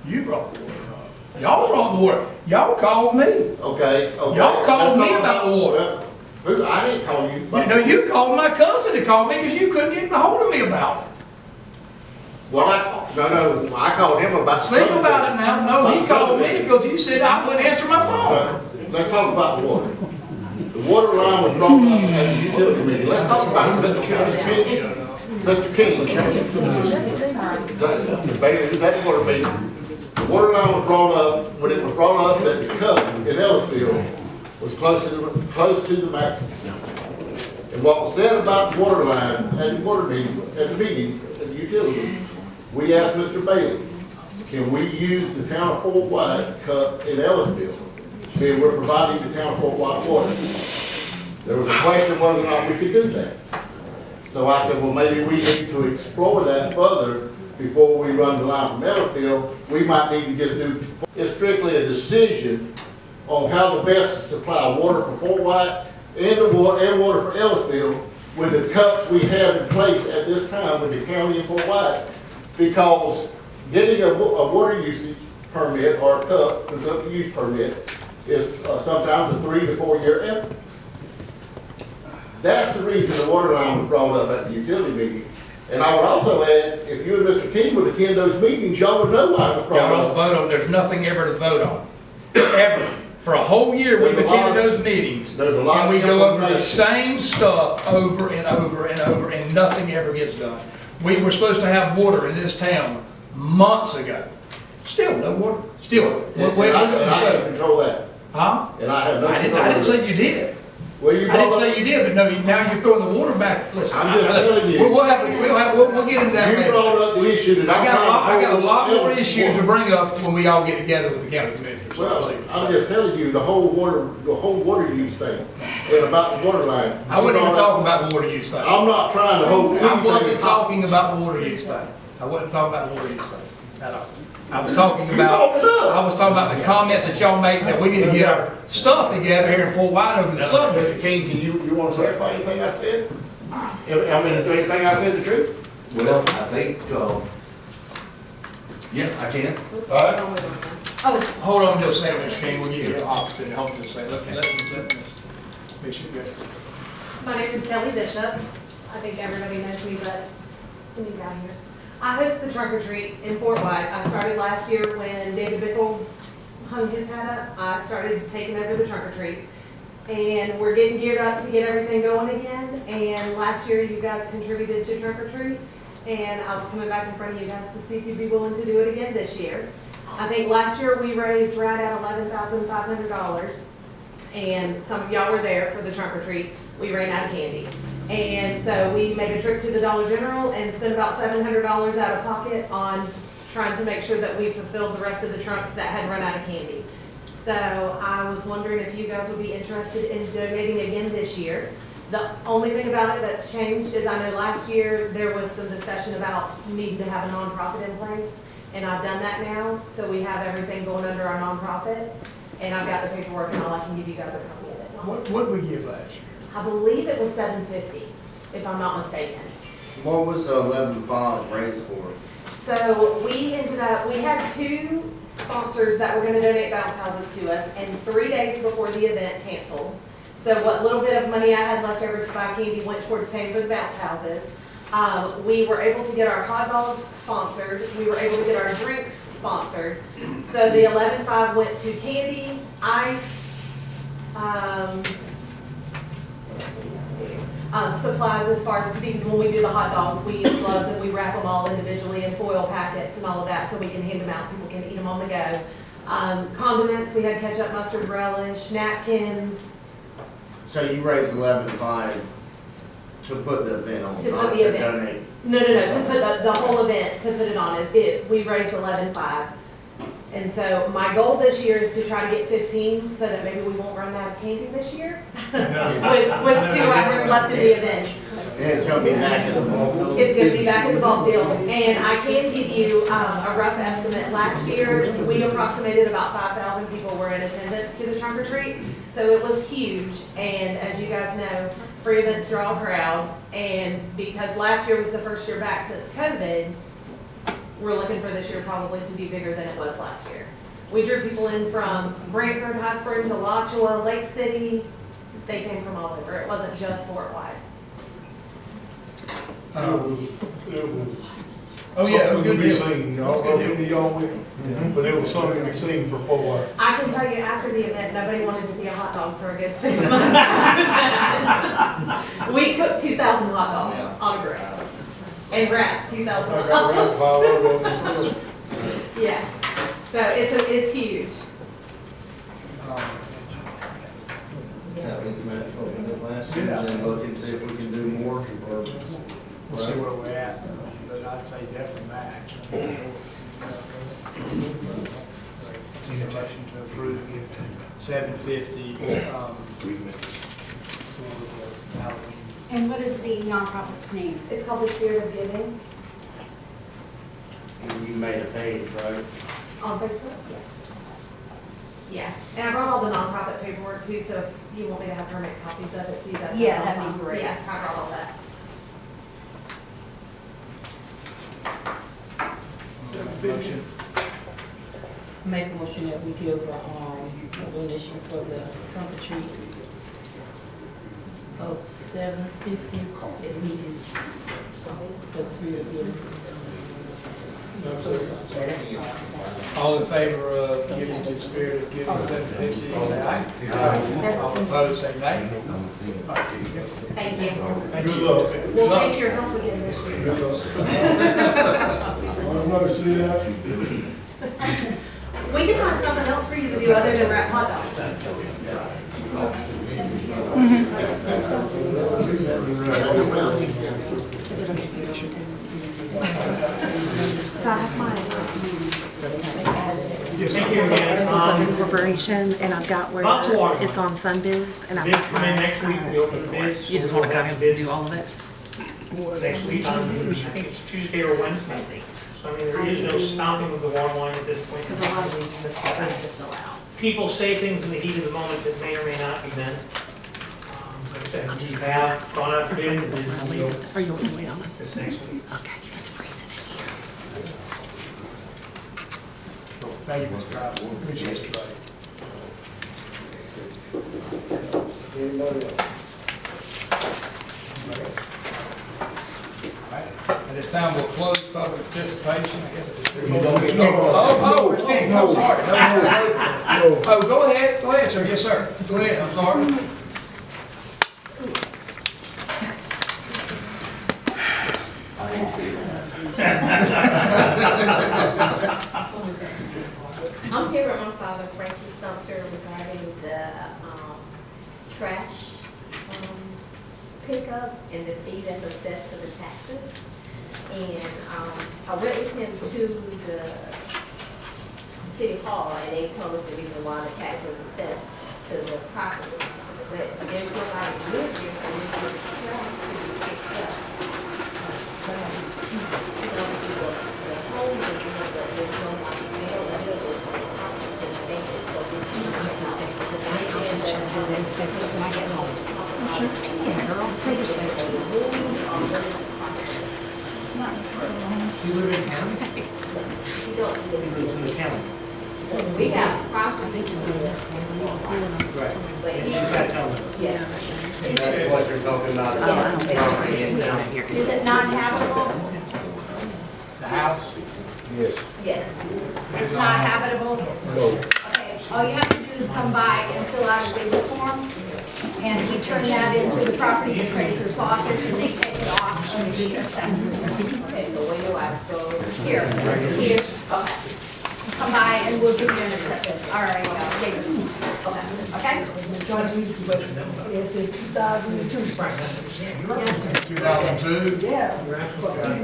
You brought the water up. Y'all brought the water. Y'all called me. Okay? Y'all called me about the water. Well, who, I didn't call you. You know, you called my cousin to call me because you couldn't get a hold of me about it. Well, no, I called him about. Think about it now. No, he called me because you said I wouldn't answer my phone. Let's talk about the water. The water line was brought up at the utility meeting. Let's talk about it. Let's finish. Mr. King, that water meeting, the water line was brought up, when it was brought up that the cut in Ellisville was close to the maximum. And what was said about the water line at the water meeting, at the meeting, at the utility, we asked Mr. Bailey, can we use the town of Fort White cut in Ellisville? Being we're providing the town of Fort White water. There was a question whether or not we could do that. So I said, well, maybe we need to explore that further before we run the line from Ellisville. We might need to get a new, it's strictly a decision on how the best to supply water for Fort White and water for Ellisville with the cuts we have in place at this time with the county and Fort White. Because getting a water usage permit or a cup, consumptive use permit, is sometimes a 3 to 4 year effort. That's the reason the water line was brought up at the utility meeting. And I would also add, if you and Mr. King would attend those meetings, y'all would know why it was brought Y'all don't up. vote on, there's nothing ever to vote on. Ever. For a whole year, we've There's a lot attended of- those meetings. There's a lot And we of go over the information. same stuff over and over and over, and nothing ever gets done. We were supposed to have water in this town months ago. Still no water, still. And I can't control that. Huh? And I have no I control. didn't say you did. Well, you I didn't brought say up- you did, but no, now you're throwing the water back. Listen, I'm just listen, telling you. we'll get into that You later. brought up the issue that I I'm got a lot more trying to issues to bring up when we all get together with the county commissioners. Well, I'm just telling you, the whole water use thing, and about the water line. I wasn't even talking about the water use thing. I'm not trying to hold anything. I wasn't talking about the water use thing. I wasn't talking about the water use thing at all. I was talking about the comments that y'all make that we need to get our stuff together here in Fort White over the summer. Mr. King, can you want to clarify anything I said? I mean, is there anything I said the truth? Well, I think, yeah, I can. All right? Oh, Hold on just a second, Mr. King, we'll give you the opportunity, hold just a second. Let Ms. Bishop go. My name is Kelly Bishop. I think everybody knows me, but let me get out of here. I host the trunk or treat in Fort White. I started last year when David Bickle hung his hat up. I started taking over the trunk or treat. And we're getting geared up to get everything going again. And last year you guys contributed to trunk or treat. And I was coming back in front of you guys to see if you'd be willing to do it again this year. I think last year we raised right at $11,500. And some of y'all were there for the trunk or treat. We ran out of candy. And so we made a trip to the Dollar General and spent about $700 out of pocket on trying to make sure that we fulfilled the rest of the trunks that had run out of candy. So I was wondering if you guys would be interested in donating again this year. The only thing about it that's changed is I know last year there was some discussion about needing to have a nonprofit in place. And I've done that now, so we have everything going under our nonprofit. And I've got the paperwork and all, I can give you guys a copy of it. What did we give last year? I believe it was $750, if I'm not mistaken. What was the 11.5 raised for? So we ended up, we had 2 sponsors that were gonna donate bounce houses to us, and 3 days before the event canceled. So what little bit of money I had left over to buy candy went towards paying for the bounce houses. We were able to get our hot dogs sponsored, we were able to get our drinks sponsored. So the 11.5 went to candy, ice, supplies as far as, because when we do the hot dogs, we use gloves and we wrap them all individually in foil packets and all of that, so we can hand them out, people can eat them on the go. Condiments, we had ketchup, mustard, relish, napkins. So you raised 11.5 to put the event on, To not put the to event. donate? No, to put the whole event, to put it on it, we raised 11.5. And so my goal this year is to try to get 15, so that maybe we won't run out of candy this year. With 2 hours left in the event. And it's gonna be back at the ball field? It's gonna be back at the ball field, and I can give you a rough estimate. Last year, we approximated about 5,000 people were in attendance to the trunk or treat, so it was huge. And as you guys know, free events draw a crowd, and because last year was the first year back since COVID, we're looking for this year probably to be bigger than it was last year. We drew people in from Brantford, High Springs, Alachua, Lake City. They came from all over. It wasn't just Fort White. It was Oh, yeah, it was something good to be deal. seen. Y'all know many of y'all went, but it was something to be seen for Fort White. I can tell you after the event, nobody wanted to see a hot dog for a good 6 months. We cooked 2,000 hot dogs on a grill. And wrap, 2,000. I got around 5 of them. Yeah, so it's huge. And then look and see if we can do more, or. We'll see where we're at, but I'd say definitely match. Need a motion to approve $750, for the Halloween. And what is the nonprofit's name? It's called the Spirit of Giving And you made a page, right? on Facebook. Yeah, and I brought all the nonprofit paperwork too, so if you want me to have her make copies of it, so you guys. Yeah, have it that'd on be file. great. Yeah, I brought all that. Motion. Make a motion that we give a donation for the trunk or treat of $750 at least. That's really good. All in favor of giving to the Spirit of Giving $750, say aye. All opposed, say nay. Thank you. Good luck. We'll take your help again this year. Good luck. I never see that. We can find something else for you to do other than wrap hot dogs. So I have my, Thank you again. it's an incorporation, and I've got where Hot water. it's on Sunbiz, and I've Bids got come in next week, we my, open the bids. you just wanna come and do all of it? Next week, it's Tuesday or Wednesday. So I mean, there is no stopping with the water line at this point. Because a lot of these are the stuff I have to fill out. People say things in the heat of the moment that may or may not be meant. Like I said, we have gone out to bid, and we'll Are you wanting to wait on it? this next week. Okay, it's freezing in here. Thank you, Mr. Crowell. Appreciate you, buddy. Anybody else? All right. At this time, we'll close public participation. I guess it's. No. Steve, no, sorry. No. Oh, go ahead, sir. Yes, sir. Go ahead, I'm sorry. I'm here with my father, Francis Sumter, regarding the trash pickup and the fee that's assessed to the taxes. And I went with him to the city hall, and they told us the reason why the tax was assessed to the property. But there's nobody live here, so we get the trash to be picked up. You know, the home, but there's nobody, they don't live there, so the property is vacant, so we You don't have to stay for the day, I'll just show you and stay for when I get home. Yeah, girl, for your sake. Do you live in town? You don't live He lives in the county. We have property. I think you're doing this one. Right. But And he- she's got town. Yeah. And that's what you're talking about. Oh, I don't think Property in town. Is it not habitable? The house? Yes. Yes. It's not habitable? No. Okay, all you have to do is come by and fill out a waiver form, and we turn that into the property appraiser's office, and they take it off of the assessment. Okay, so where do I go? Here, here, come by and we'll give you an assessment, all right, waiver, okay? It's in 2002, Frank. Yes, sir. 2002? Yeah. Okay.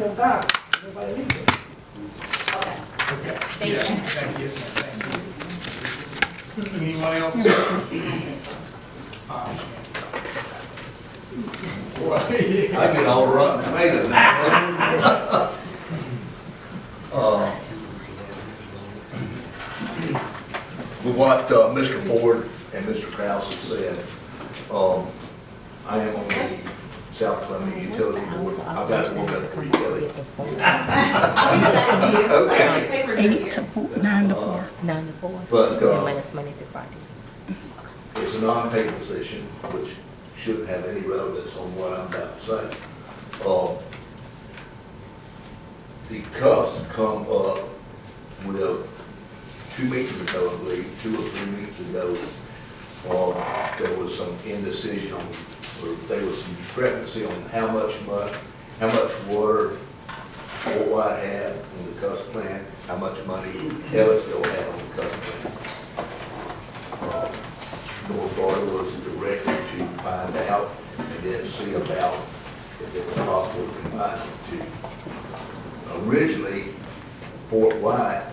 Okay. Thank you. Yeah, thank you, yes, ma'am, thank you. Anyone else? I get all rotten tomatoes now. With what Mr. Ford and Mr. Kraus have said, I am on the South Columbia Utility Board. I've got to work up for you, Kelly. I'll give that to you. Okay. His papers are here. 9 to 4. 9 to 4. But Minus Monday through Friday. it's a non-paid position, which shouldn't have any relevance on what I'm about to say. The cuffs come up with 2 meetings ago, I believe, 2 or 3 meetings ago. There was some indecision on, or there was some discrepancy on how much water Fort White had on the custom plan, how much money Ellisville had on the custom plan. North Florida was directed to find out and then see about if it was possible to combine the two. Originally, Fort White,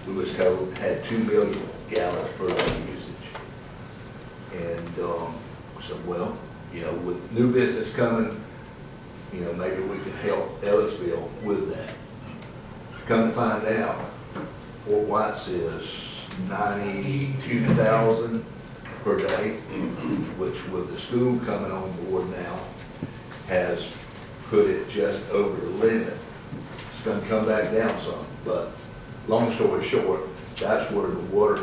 we was told, had 2 million gallons per day usage. And so, well, you know, with new business coming, you know, maybe we could help Ellisville with that. Come to find out, Fort White says 92,000 per day, which with the school coming on board now, has put it just over the limit. It's gonna come back down some, but long story short, that's where the water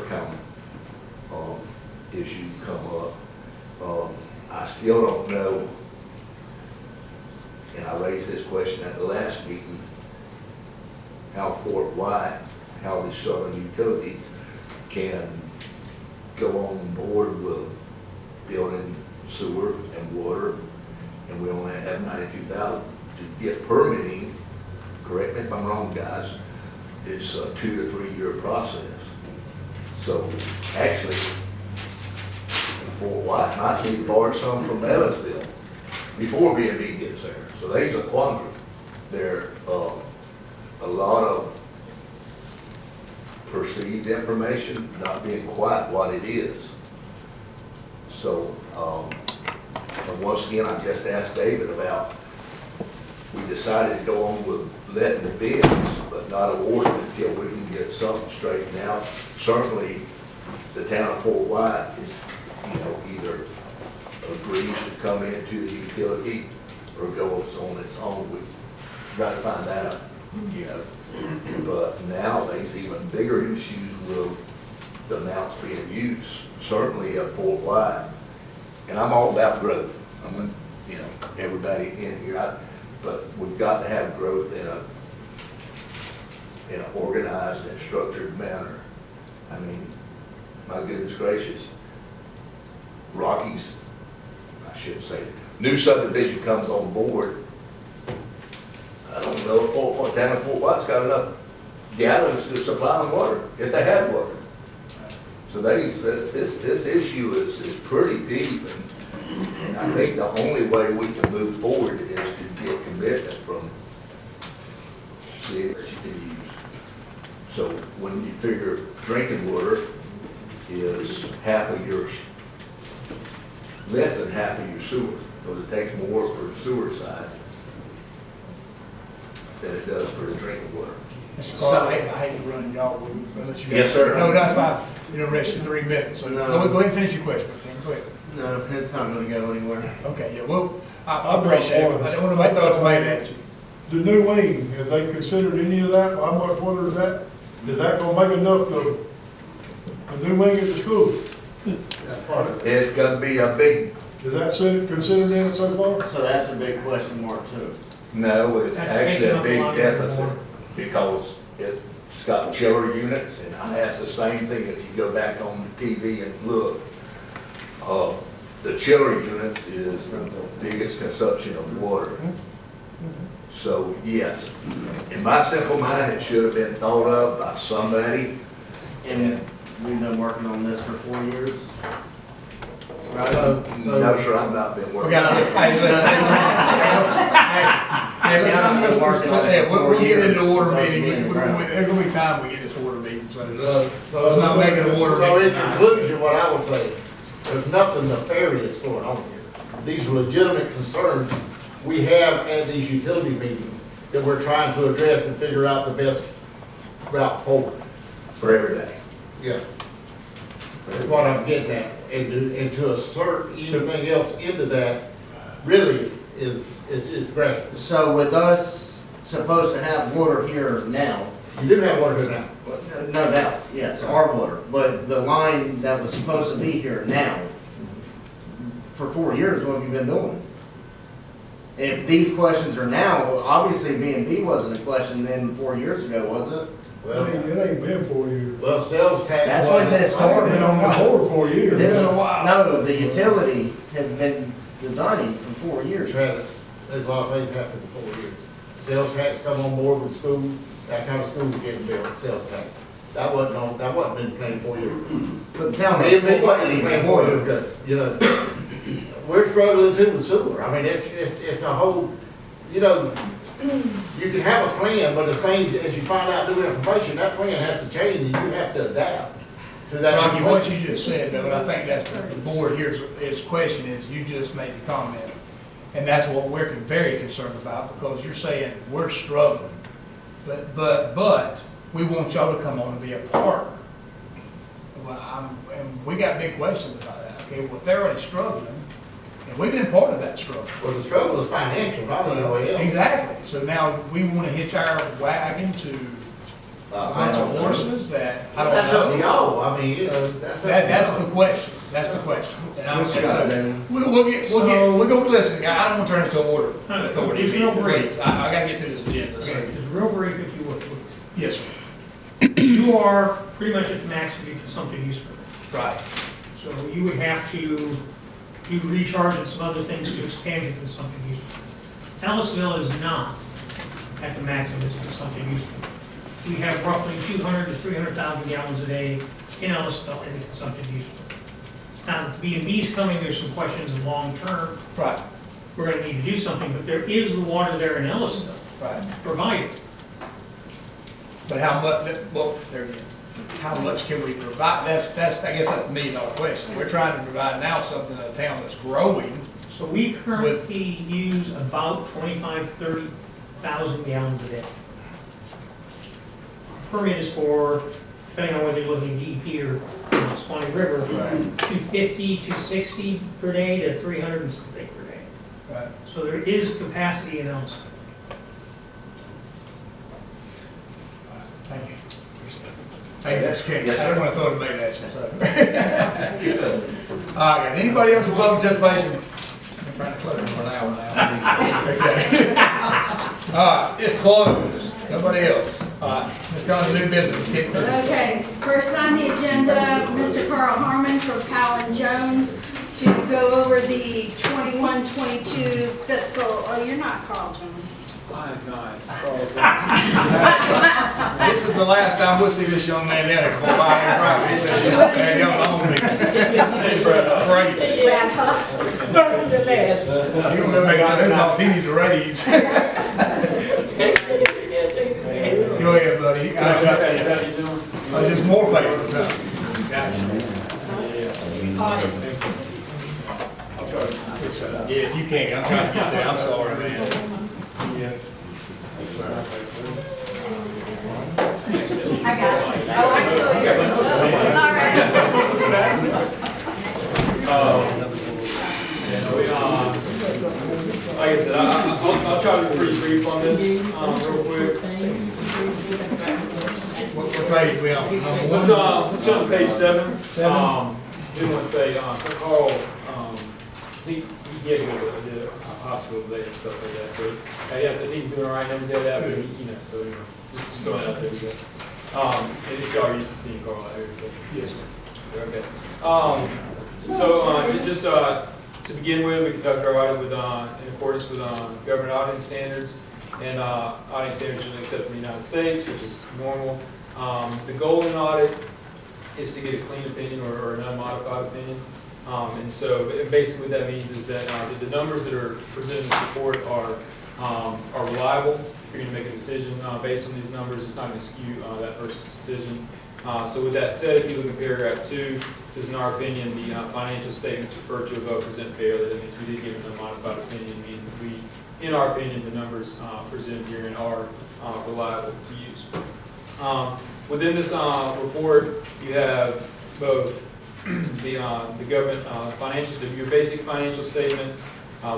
issue come up. I still don't know, and I raised this question at the last meeting, how Fort White, how the Southern Utility can go on board with building sewer and water, and we only have 92,000 to get permitting. Correct me if I'm wrong, guys. It's a 2 to 3 year process. So actually, Fort White might need to borrow some from Ellisville before B&B gets there. So there's a quandary. There a lot of perceived information not being quite what it is. So, and once again, I just asked David about, we decided to go on with letting the bids, but not awarding until we can get something straightened out. Certainly, the town of Fort White is, you know, either agrees to come into the utility or goes on its own. We've got to find out, you know. But now there's even bigger issues with the amounts being used, certainly at Fort White. And I'm all about growth. I'm, you know, everybody in here, but we've got to have growth in an organized and structured manner. I mean, my goodness gracious, Rockies, I shouldn't say, new subdivision comes on board. I don't know if down in Fort White's got enough gallons to supply them water, if they have water. So this issue is pretty deep, and I think the only way we can move forward is to get commitment from cities that you can use. So when you figure drinking water is half of yours, less than half of your sewer, because it takes more for the sewer side than it does for the drinking water. Mr. Carter, I hate to run y'all, unless you. Yes, sir. No, that's fine. You know, rest you 3 minutes, so No. go ahead and finish your question, Ken. Go ahead. No, it's not gonna go anywhere. Okay, yeah, well, I appreciate it. I don't want to make the ultimatum at you. The new wing, have they considered any of that? How much water is that? Is that gonna make enough to, the new wing at the school? That's part of it. It's gonna be a big, Is that considered in it so far? So that's a big question mark too. no, it's That's actually taking a up a big lot of deficit, water. because it's got chiller units, and I asked the same thing if you go back on TV and look. The chiller units is the biggest consumption of water. So, yes, in my simple mind, it should have been thought of by somebody. And we've been working on this for 4 years. No, sir, I've not been working. Okay, hey, listen, we'll get into the water meeting. There's gonna be time we get this water meeting, so let's not make it a water So in meeting. conclusion, what I would say, there's nothing nefarious going on here. These are legitimate concerns we have at these utility meetings that we're trying to address and figure out the best route forward. For every day. Yeah. That's what I'm getting at. And to assert anything else into that really is grasping. So with us supposed to have water here now, You do have water here now. no doubt, yes, our water, but the line that was supposed to be here now, for 4 years, what have you been doing? If these questions are now, obviously B&B wasn't a question then 4 years ago, was it? Well, It ain't been 4 years. well, sales tax. That's when this started. Been on the board 4 years. This- been a while. No, the utility has been designing for 4 years. Travis, there's a lot of things happened in 4 years. Sales tax come on board with school, that's how the schools getting built, sales tax. That wasn't in planning 4 years. But the town. It wasn't in planning 4 years ago, you know. We're struggling too with sewer. I mean, it's a whole, you know, you can have a plan, but as you find out new information, that plan has to change and you have to adapt to that. Rocky, what you just said, though, and I think that's the board here's its question is, you just made the comment. And that's what we're very concerned about, because you're saying we're struggling. But we want y'all to come on and be a partner. Well, and we got big questions about that. Okay, well, if they're already struggling, and we've been part of that struggle. Well, the struggle is financial, not anyway else. Exactly. So now we want to hitch our wagon to a bunch of horses that, I don't know. That's up to y'all, I mean, you know, that's up to That's y'all. the question. That's the question. And I'm What you got, Damon? we'll go, listen, guy, I don't want to turn this to order. Authority Just real meeting, brief. please. I gotta get through this agenda, so. Okay, just real brief if you would, please. Yes, sir. You are pretty much at the max of your consumptive use permit. Right. So you would have to do recharge and some other things to expand your consumptive use permit. Ellisville is not at the max of its consumptive use permit. We have roughly 200 to 300,000 gallons a day in Ellisville in the consumptive use permit. Now, the B&B's coming, there's some questions of long-term. Right. We're gonna need to do something, but there is the water there in Ellisville, Right. provided. But how much, well, there again, how much can we provide? I guess that's the $1 million question. We're trying to provide now something in a town that's growing. So we currently use about 25, 30,000 gallons a day. Permit is for, depending on whether you're looking at DEP or Swanee River, 250, 260 per day to 300 and something per day. Right. So there is capacity in Ellisville. Thank you. Thank you, Mr. King. I didn't want to throw a debate at you, so. All right, anybody else in public participation? I'm trying to close it for an hour now. Okay. All right, it's closed. Nobody else. All right, let's go on to new business. Keep moving. Okay, first on the agenda, Mr. Carl Harmon from Powell and Jones to go over the 21-22 fiscal, oh, you're not Carl Jones. I'm not. This is the last time we'll see this young man down here. Go buy him property. He says, "Hey, young lonely." Great. Wrap up. You remember that he needs a raise. Go ahead, buddy. There's more paper to come. Gotcha. Yeah, if you can't, I'm trying to get there. I'm sorry, man. I got it. Oh, I still hear it. All right. Like I said, I'll try to be pretty brief on this, real quick. What page we on? Let's go to page 7. Didn't want to say, Carl, he had to go to the hospital today and stuff like that, so, yeah, I think he's doing all right, never did that, but, you know, so, you know, just throwing it out there again. And if y'all are used to seeing Carl out here. Yes, sir. Okay. Just to begin with, we conduct our audit with, in accordance with government auditing standards, and auditing standards generally accepted in the United States, which is normal. The goal in audit is to get a clean opinion or an unmodified opinion. And so basically what that means is that the numbers that are presented in the report are reliable. If you're going to make a decision based on these numbers, it's not going to skew that person's decision. So with that said, if you look at paragraph 2, it says, in our opinion, the financial statements referred to above present fairly. That means we did give an unmodified opinion, meaning in our opinion, the numbers presented herein are reliable to use. Within this report, you have both the government financials, your basic financial statements,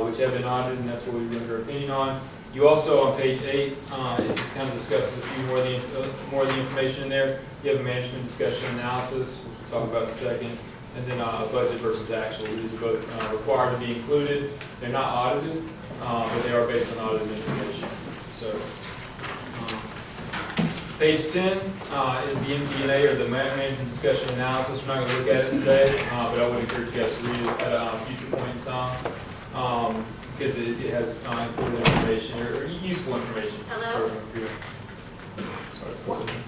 which have been audited, and that's what we render our opinion on. You also, on page 8, it just kind of discusses a few more of the information in there. You have a management discussion analysis, which we'll talk about in a second, and then budget versus actual. These are both required to be included. They're not audited, but they are based on audited information. So, page 10 is the MD&A, or the management discussion analysis. We're not going to look at it today, but I would encourage you guys to read it at a future point in time. because it has important information or useful information. Hello? for you. Sorry, something.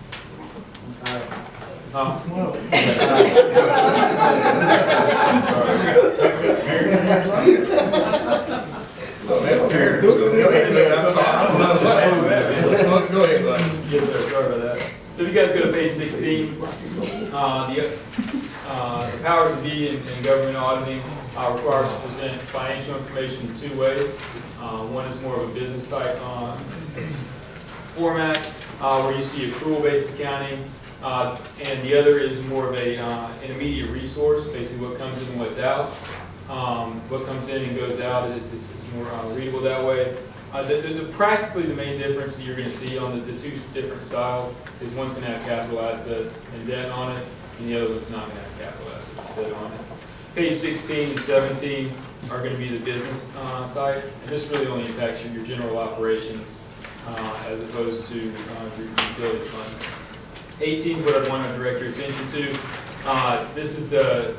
Go ahead, Les. Yes, sir, sorry about that. So if you guys go to page 16, the powers that be in government auditing requires to present financial information in two ways. One is more of a business type format, where you see accrual-based accounting, and the other is more of an immediate resource, basically what comes in and what's out. What comes in and goes out, it's more readable that way. Practically the main difference that you're going to see on the two different styles is one's going to have capital assets and debt on it, and the other one's not going to have capital assets and debt on it. Page 16 and 17 are going to be the business type, and this really only impacts your general operations as opposed to your utility funds. 18, what I want to direct your attention to, this is the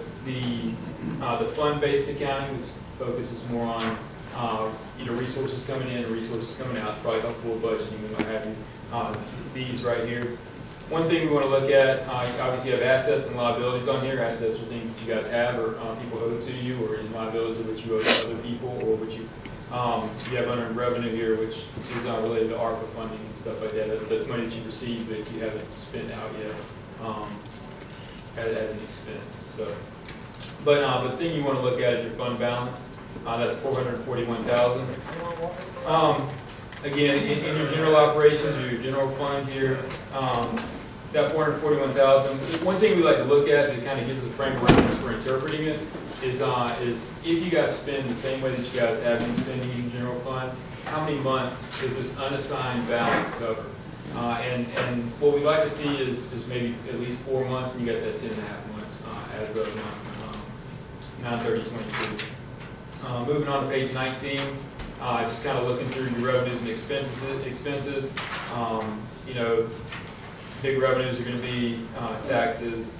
fund-based accounting. This focuses more on resources coming in and resources coming out. It's probably helpful with budgeting and what have you. These right here. One thing we want to look at, obviously you have assets and liabilities on here. Assets are things that you guys have or people owe to you, or liabilities are what you owe to other people, or what you have unearned revenue here, which is related to ARPA funding and stuff like that. That's money that you received but you haven't spent out yet as an expense. So, but the thing you want to look at is your fund balance. That's $441,000. Again, in your general operations or your general fund here, that $441,000. One thing we like to look at that kind of gives us a frame of reference for interpreting it is if you guys spend the same way that you guys have been spending in your general fund, how many months does this unassigned balance cover? And what we like to see is maybe at least 4 months, and you guys had 10.5 months as of 9/30/22. Moving on to page 19, just kind of looking through your revenues and expenses. Big revenues are going to be taxes,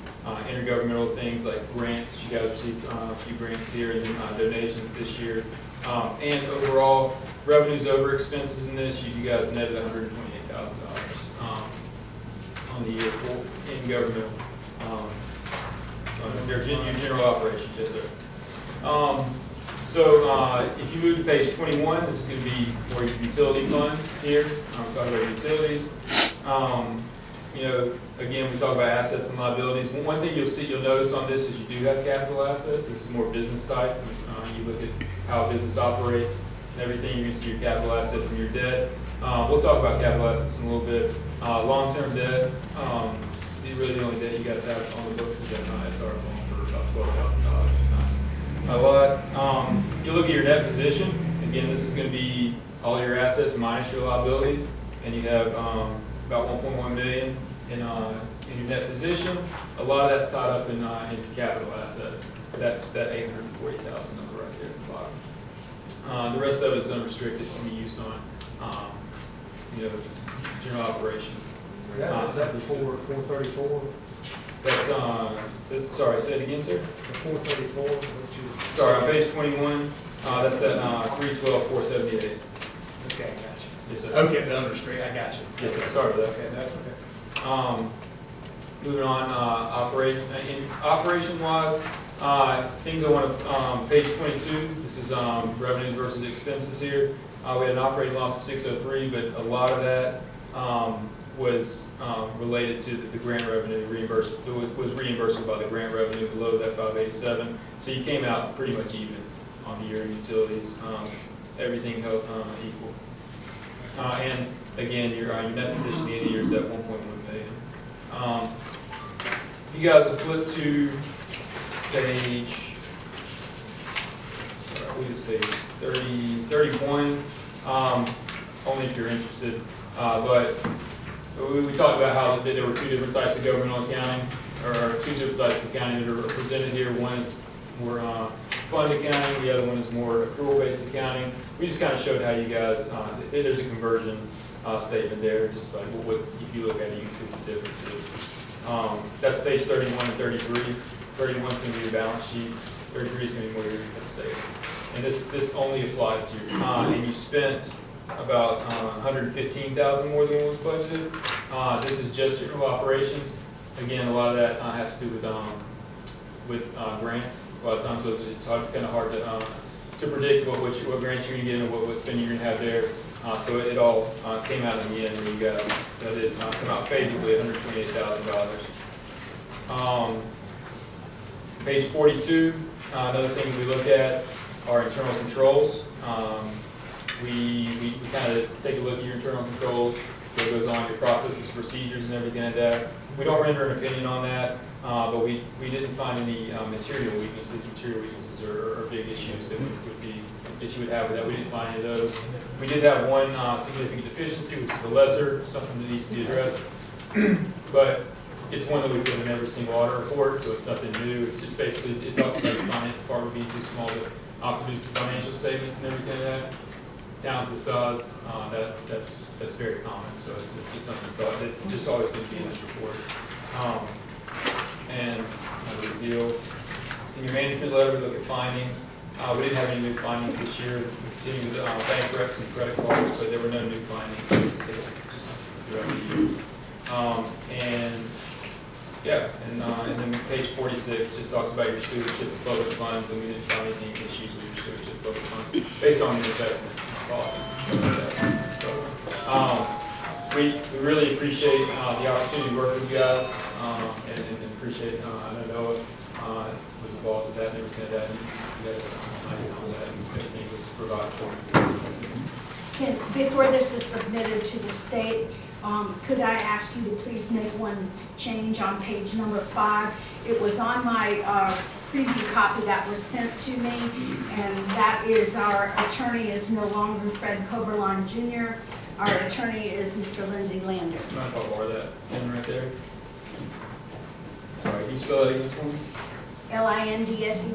intergovernmental things like grants. You guys received a few grants here and donations this year. And overall, revenues over expenses in this, you guys netted $128,000 on the year in governmental. Your general operations, yes, sir. So if you move to page 21, this is going to be for your utility fund here. I'm talking about utilities. Again, we talk about assets and liabilities. One thing you'll notice on this is you do have capital assets. This is more business type. You look at how a business operates and everything. You're going to see your capital assets and your debt. We'll talk about capital assets in a little bit. Long-term debt. Really the only debt you guys have on the books is that SR loan for about $12,000. A lot. You look at your net position. Again, this is going to be all your assets minus your liabilities, and you have about $1.1 million in your net position. A lot of that's tied up in capital assets. That's that $840,000 number right there at the bottom. The rest of it is unrestricted, can be used on general operations. Is that before 434? That's sorry, say it again, sir. The 434, Sorry, on page 21, that's that 312,478. Okay, I got you. Yes, sir. Okay, the unrestricted, I got you. Yes, sir. Sorry about that. Okay, that's okay. Moving on, operation-wise, things I want to, page 22, this is revenues versus expenses here. We had an operating loss of 603, but a lot of that was related to the grant revenue was reimbursable by the grant revenue below that 587. So you came out pretty much even on the year in utilities. Everything held equal. And again, your net position at the end of the year is that 1.1 million. You guys have flipped to page, sorry, I believe it's page 31, only if you're interested. But we talked about how there were two different types of governmental accounting, or two different types of accounting that are presented here. One is more fund accounting, the other one is more accrual-based accounting. We just kind of showed how you guys, there's a conversion statement there, just like what if you look at it, you can see the differences. That's page 31 and 33. 31 is going to be your balance sheet, 33 is going to be more your income statement. and this only applies to your time, and you spent about $115,000 more than what was budgeted. This is just your operations. Again, a lot of that has to do with grants. A lot of times it's kind of hard to predict what grants you're going to get and what spending you're going to have there. So it all came out in the end, and you got that did come out favorably, $128,000. Page 42, another thing we look at are internal controls. We kind of take a look at your internal controls, what goes on, your processes, procedures, and everything like that. We don't render an opinion on that, but we didn't find any material weaknesses. Material weaknesses are big issues that you would have with that. We didn't find any of those. We did have one significant deficiency, which is a lesser, something that needs to be addressed. But it's one that we put in every single audit report, so it's nothing new. It's just basically, it talks about the finance department being too small to produce the financial statements and everything like that. Towns the size, that's very common. So it's something that's just always going to be in this report. And another deal. In your management letter, we look at findings. We didn't have any new findings this year. We continue with bank recs and credit cards, but there were no new findings. It was just throughout the year. And then page 46 just talks about your stewardship of public funds, and we didn't find anything issues with your stewardship of public funds based on your investment policy. We really appreciate the opportunity to work with you guys, and appreciate, I know Noah was involved with that and everything like that. You guys did a nice job with that, and everything was provided for you. Before this is submitted to the state, could I ask you to please make one change on page number 5? It was on my preview copy that was sent to me, and that is our attorney is no longer Fred Coberline Jr. Our attorney is Mr. Lindsay Lander. Mind if I borrow that pen right there? Sorry, can you spell that again for me? Lindsey Lander. Yes,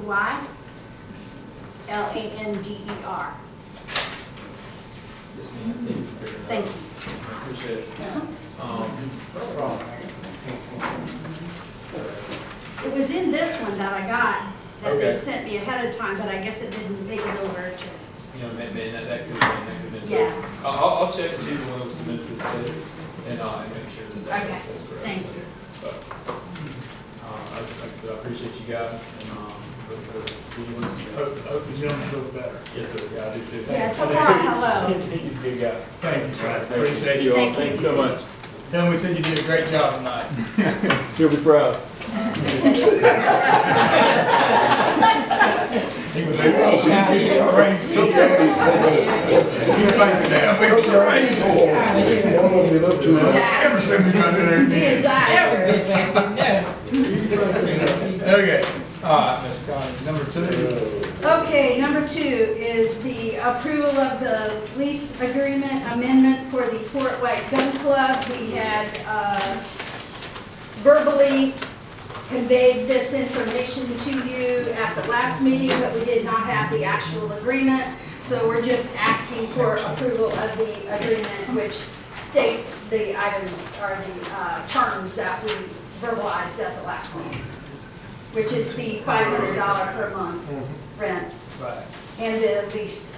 ma'am. Thank you. I appreciate it. It was in this one that I got, that they Okay. sent me ahead of time, but I guess it didn't make it over to. You know, maybe that could have been. Yeah. I'll check to see if the one that was submitted to the state, and make sure that Okay, that's correct. thank you. But, like I said, I appreciate you guys, and look forward to being with you. Hope the gentleman feels better. Yes, sir, yeah, I do too. Yeah, tell Carl hello. He's a good guy. Thank you, sir. Thank you. Appreciate you all. Thank you. Thanks so much. Tell him we said you did a great job tonight. You'll be proud. He was like, oh, Ever seen me run in there? Yes, I Okay, all right, Ms. Connie, number 2. Okay, number 2 is the approval of the lease agreement amendment for the Fort White Gun Club. We had verbally conveyed this information to you at the last meeting, but we did not have the actual agreement. So we're just asking for approval of the agreement, which states the items or the terms that we verbalized at the last meeting, which is the $500 per month rent. Right. And the lease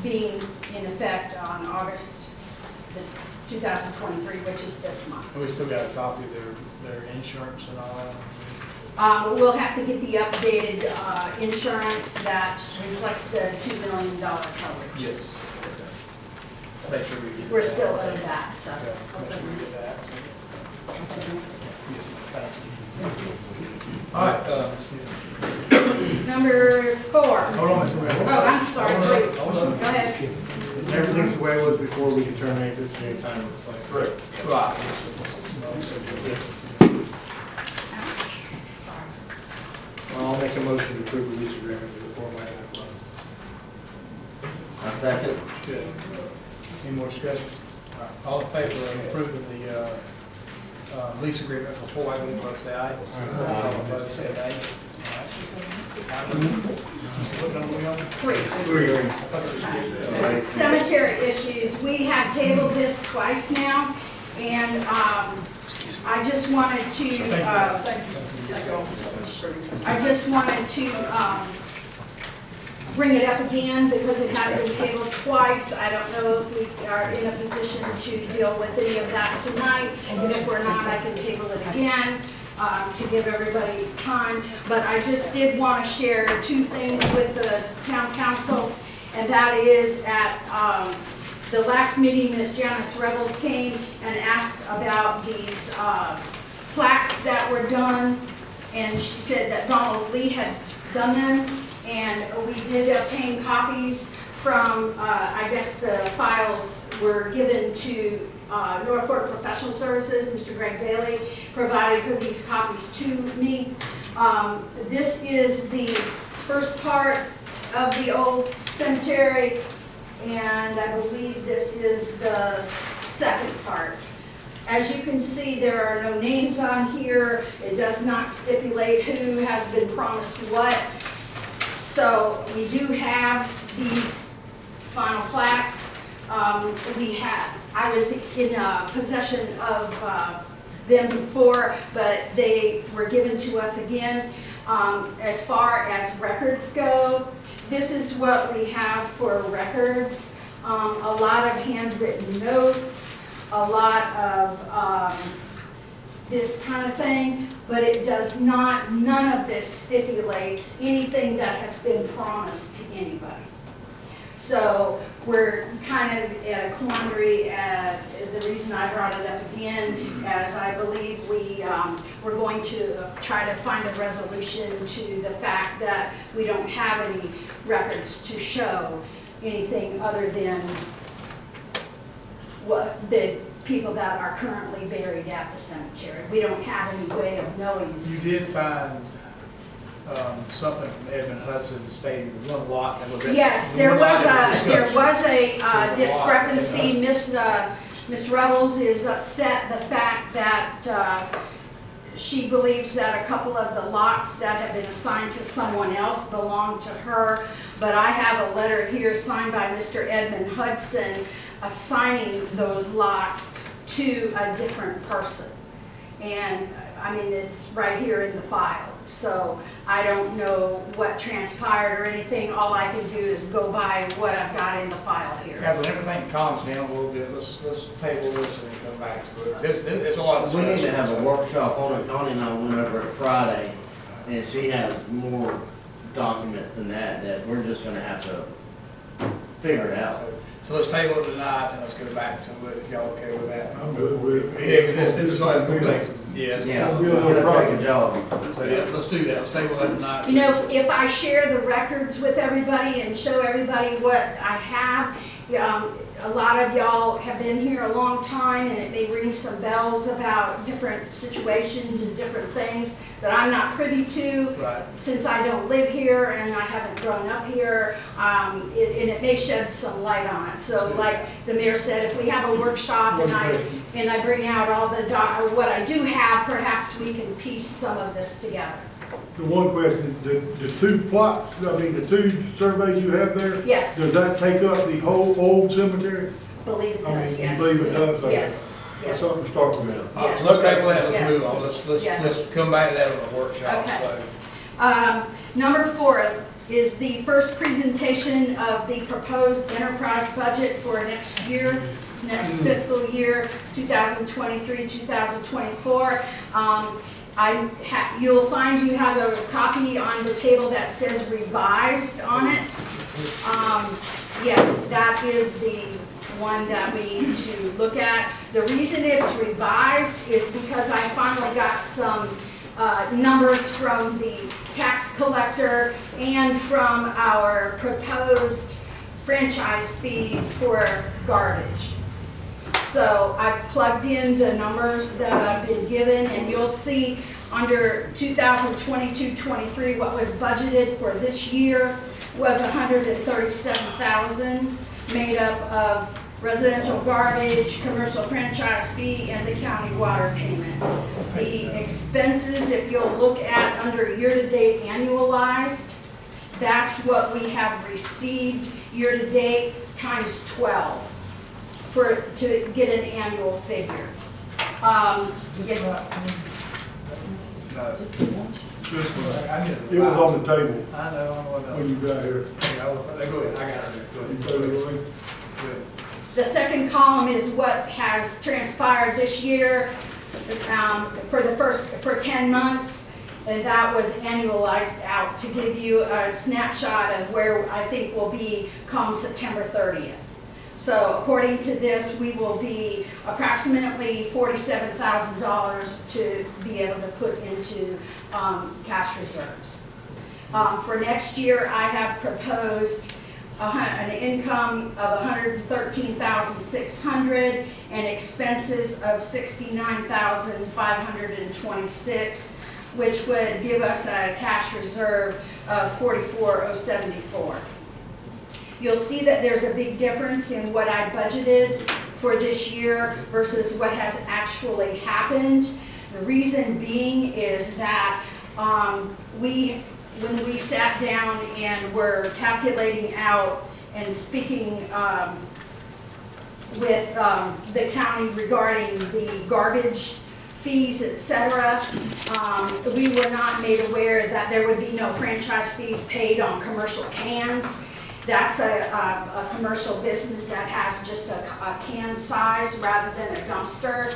being in effect on August 2023, which is this month. And we still got a copy of their insurance and all that. We'll have to get the updated insurance that reflects the $2 million coverage. Yes. Make sure we get We're that. still owed that, so. Yeah, make sure we get that. All right, Number 4. hold on, Mr. Mayor. Oh, I'm sorry. Hold on. Go ahead. Everything's the way it was before, we can terminate this at any time, it's like. Correct. Right. Well, I'll make a motion to approve the lease agreement for the Fort White Gun Club. I second. Good. Any more discussion? All in favor of approving the lease agreement for Fort White Gun Club, say aye. All opposed, say nay. What number we on? 3. Cemetery issues. We have tabled this twice now, and I just wanted to, bring it up again because it has been tabled twice. I don't know if we are in a position to deal with any of that tonight, and if we're not, I can table it again to give everybody time. But I just did want to share two things with the town council, and that is at the last meeting, Ms. Janice Revels came and asked about these plaques that were done, and she said that Donald Lee had done them, and we did obtain copies from, I guess the files were given to North Florida Professional Services. Mr. Greg Bailey provided these copies to me. This is the first part of the old cemetery, and I believe this is the second part. As you can see, there are no names on here. It does not stipulate who has been promised what. So we do have these final plaques. I was in possession of them before, but they were given to us again. As far as records go, this is what we have for records. A lot of handwritten notes, a lot of this kind of thing, but it does not, none of this stipulates anything that has been promised to anybody. So we're kind of at a quandary. The reason I brought it up again, as I believe we're going to try to find a resolution to the fact that we don't have any records to show anything other than what the people that are currently buried at the cemetery. We don't have any way of knowing. You did find something from Edmund Hudson stating one lot that was at. Yes, there was a discrepancy. Miss Revels is upset the fact that she believes that a couple of the lots that have been assigned to someone else belong to her, but I have a letter here signed by Mr. Edmund Hudson assigning those lots to a different person. And I mean, it's right here in the file. So I don't know what transpired or anything. All I can do is go by what I've got in the file here. Yeah, when everything calms down a little bit, let's table this and then come back to it. It's a lot of We discussion. need to have a workshop on it. Connie and I went over it Friday, and she has more documents than that we're just gonna have to figure it out. So let's table it tonight and let's go back to it, if y'all okay with that. I'm good with it. Yeah, 'cause this is what it's gonna take some, it's Yeah, gonna- we're gonna take a job. So yeah, let's do that, let's table that tonight. You know, if I share the records with everybody and show everybody what I have, a lot of y'all have been here a long time, and it may ring some bells about different situations and different things that I'm not privy to. Right. Since I don't live here and I haven't grown up here, and it may shed some light on it. So like the mayor said, if we have a workshop and I bring out all the or what I do have, perhaps we can piece some of this together. The one question, the two plots, I mean, the two surveys you have there? Yes. Does that take up the whole old cemetery? Believe it I mean, does, you yes. believe it does? Okay. Yes, That's yes. something to start with. All right, so let's table that, let's Yes. move on, let's Yes. come back to that on the workshop. Okay. So, Number 4 is the first presentation of the proposed enterprise budget for next year, next fiscal year, 2023, 2024. You'll find you have a copy on the table that says revised on it. Yes, that is the one that we need to look at. The reason it's revised is because I finally got some numbers from the tax collector and from our proposed franchise fees for garbage. So I've plugged in the numbers that I've been given, and you'll see under 2022-23 what was budgeted for this year was $137,000, made up of residential garbage, commercial franchise fee, and the county water payment. The expenses, if you'll look at under year-to-date annualized, that's what we have received year-to-date times 12 to get an annual figure. No. This one. I knew It was on the table I know, I know what when you got here. Go ahead, I got it. Go You ahead. told me. Good. The second column is what has transpired this year for 10 months. And that was annualized out to give you a snapshot of where I think we'll be come September 30th. So according to this, we will be approximately $47,000 to be able to put into cash reserves. For next year, I have proposed an income of $113,600 and expenses of $69,526, which would give us a cash reserve of $44,074. You'll see that there's a big difference in what I budgeted for this year versus what has actually happened. The reason being is that when we sat down and were calculating out and speaking with the county regarding the garbage fees, etc., we were not made aware that there would be no franchise fees paid on commercial cans. That's a commercial business that has just a can size rather than a dumpster.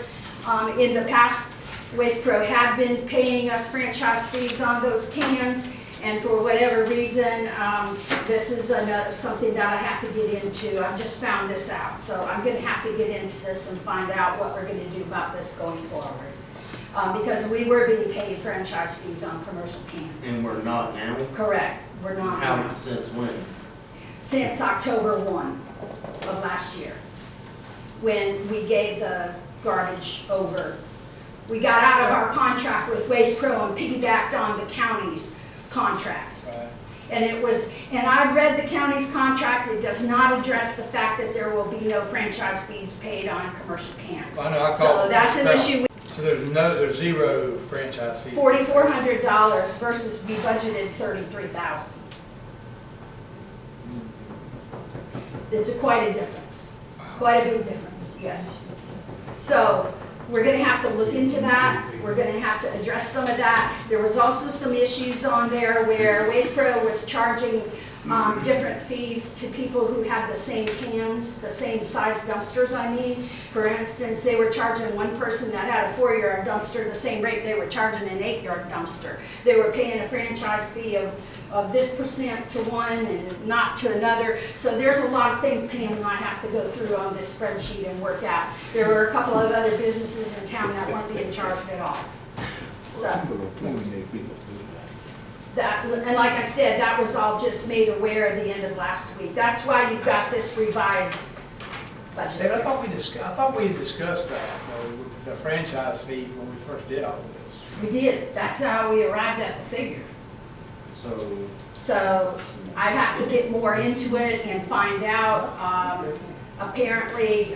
In the past, Waste Pro had been paying us franchise fees on those cans, and for whatever reason, this is something that I have to get into. I've just found this out, so I'm going to have to get into this and find out what we're going to do about this going forward. Because we were being paid franchise fees on commercial cans. And we're not now? Correct, we're not How, now. since when? Since October 1 of last year, when we gave the garbage over. We got out of our contract with Waste Pro and piggybacked on the county's contract. Right. And I've read the county's contract. It does not address the fact that there will be no franchise fees paid on commercial cans. I know, I So called. that's an issue. So there's zero franchise fees. $4,400 versus we budgeted $33,000. It's quite a difference, quite a big difference, yes. So we're gonna have to look into that. We're gonna have to address some of that. There was also some issues on there where Waste Pro was charging different fees to people who have the same cans, the same size dumpsters, I mean. For instance, they were charging one person that had a 4-yard dumpster the same rate they were charging an 8-yard dumpster. They were paying a franchise fee of this percent to one and not to another. So there's a lot of things Pam and I have to go through on this spreadsheet and work out. There were a couple of other businesses in town that weren't being charged at all. So that, and like I said, that was all just made aware at the end of last week. That's why you've got this revised budget. David, I thought we had discussed that, the franchise fees when we first did all of this. We did. That's how we arrived at the figure. So I have to get more into it and find out. Apparently,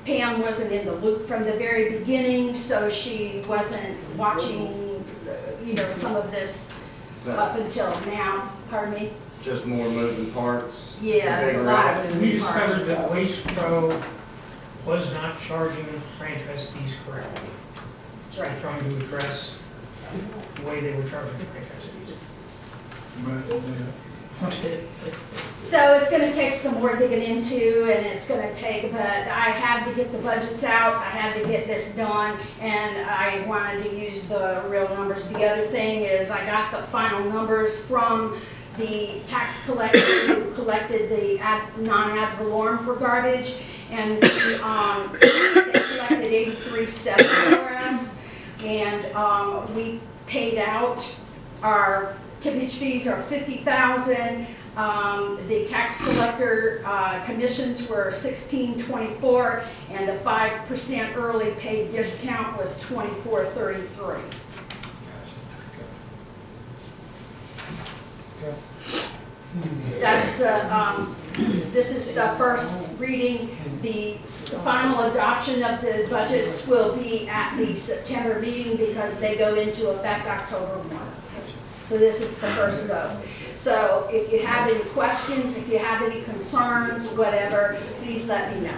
Pam wasn't in the loop from the very beginning, so she wasn't watching, some of this up until now. Pardon me? Just more moving parts? Yeah, there's a lot of We moving discovered parts. that Waste Pro was not charging franchise fees correctly. That's right. We're trying to address the way they were charging franchise fees. So it's gonna take some more digging into, and it's gonna take, but I had to get the budgets out, I had to get this done, and I wanted to use the real numbers. The other thing is I got the final numbers from the tax collector who collected the non-ad valorem for garbage, and they collected $83.7 for us, and we paid out our tippage fees are $50,000. The tax collector commissions were $16.24, and the 5% early paid discount was $24.33. That's this is the first reading. The final adoption of the budgets will be at the September meeting because they go into effect October 1. So this is the first go. So if you have any questions, if you have any concerns, whatever, please let me know.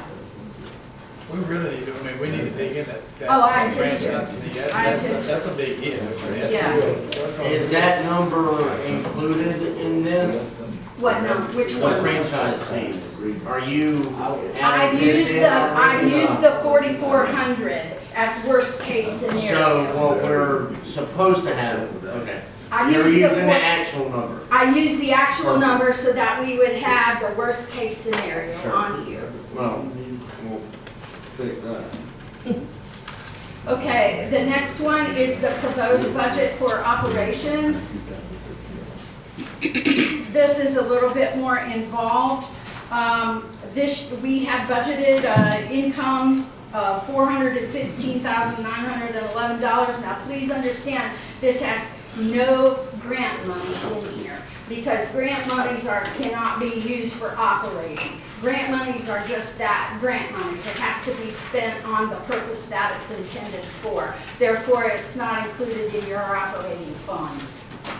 We really need to, I mean, we need to dig in that. Oh, I intend to. franchise fee. That- I That's, intend to. that's a big hit. I mean, that's- Yeah. that's a- Is that number included in this? What, no, which The one? franchise fees? Are you I've adding this used in the, already? I've used the 4,400 as worst case So scenario. what we're supposed to have, okay. I You're used the using the four- actual number. I used the actual Perfect. number so that we would have the worst case scenario Sure. on here. Well, we'll fix that. Okay, the next one is the proposed budget for operations. This is a little bit more involved. We had budgeted income of $415,911. Now, please understand, this has no grant monies in here, because grant monies cannot be used for operating. Grant monies are just that, grant monies. It has to be spent on the purpose that it's intended for. Therefore, it's not included in your operating fund.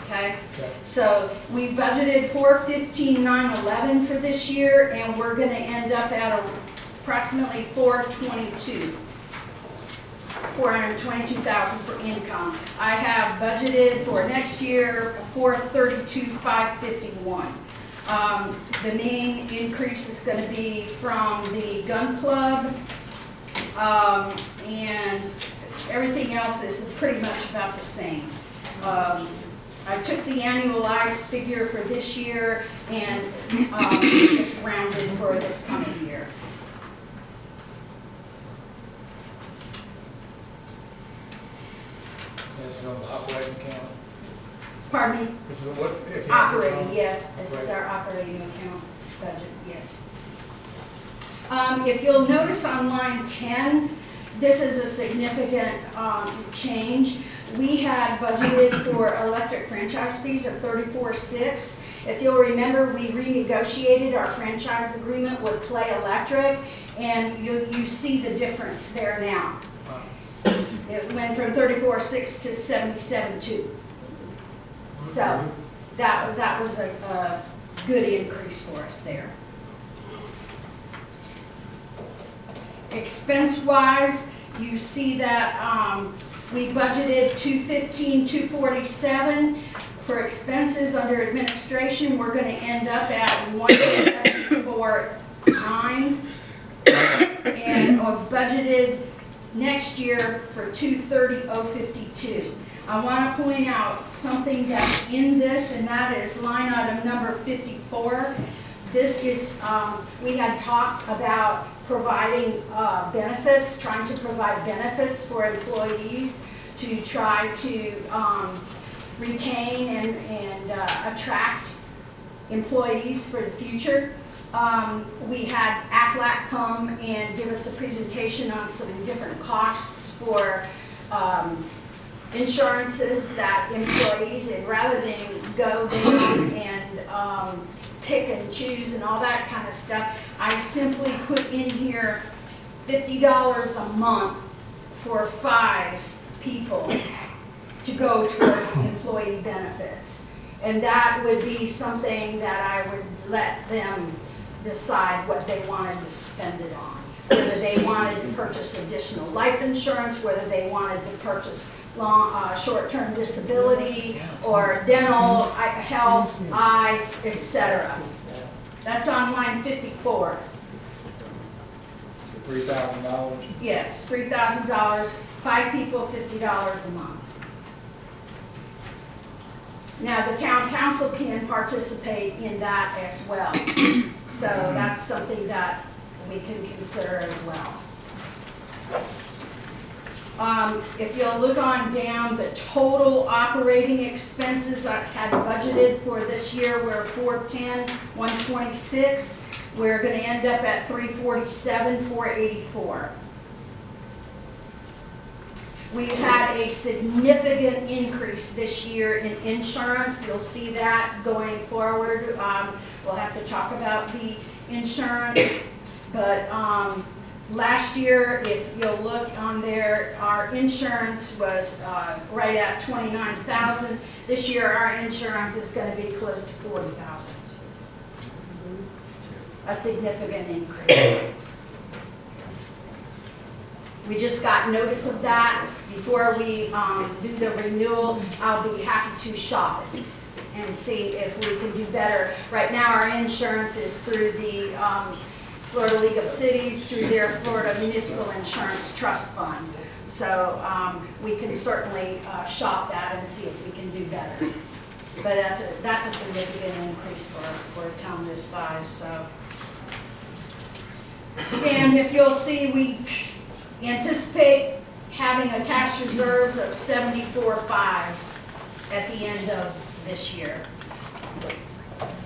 Okay? So we budgeted $415,911 for this year, and we're gonna end up at approximately $422,000 for income. I have budgeted for next year $432,551. The main increase is gonna be from the gun club, and everything else is pretty much about the same. I took the annualized figure for this year and just rounded for this coming year. This is on the operating account. Pardon me? This is what? account is this Operating, on? yes, this is Right. our operating account budget, yes. If you'll notice on line 10, this is a significant change. We had budgeted for electric franchise fees of $34,600. If you'll remember, we renegotiated our franchise agreement with Play Electric, and you see the difference there now. It went from $34,600 to $77,200. So that was a good increase for us there. Expense-wise, you see that we budgeted $215,247 for expenses under administration. We're going to end up at $1,749, and budgeted next year for $230,052. I want to point out something that's in this, and that is line item number 54. This is, we had talked about providing benefits, trying to provide benefits for employees to try to retain and attract employees for the future. We had Aflac come and give us a presentation on some different costs for insurances that employees, and rather than go down and pick and choose and all that kind of stuff, I simply put in here $50 a month for 5 people to go towards employee benefits. And that would be something that I would let them decide what they wanted to spend it on. Whether they wanted to purchase additional life insurance, whether they wanted to purchase short-term disability or dental, health, eye, etc. That's on line 54. $3,000. Yes, $3,000, 5 people, $50 a month. Now, the town council can participate in that as well. So that's something that we can consider as well. If you'll look on down, the total operating expenses I had budgeted for this year were $410,126. We're going to end up at $347,484. We've had a significant increase this year in insurance. You'll see that going forward. We'll have to talk about the insurance, but last year, if you'll look on there, our insurance was right at $29,000. This year, our insurance is going to be close to $40,000. A significant increase. We just got notice of that. Before we do the renewal, I'll be happy to shop it and see if we can do better. Right now, our insurance is through the Florida League of Cities, through their Florida Municipal Insurance Trust Fund. So we can certainly shop that and see if we can do better. But that's a significant increase for a town this size, so. And if you'll see, we anticipate having a cash reserves of 74.5 at the end of this year.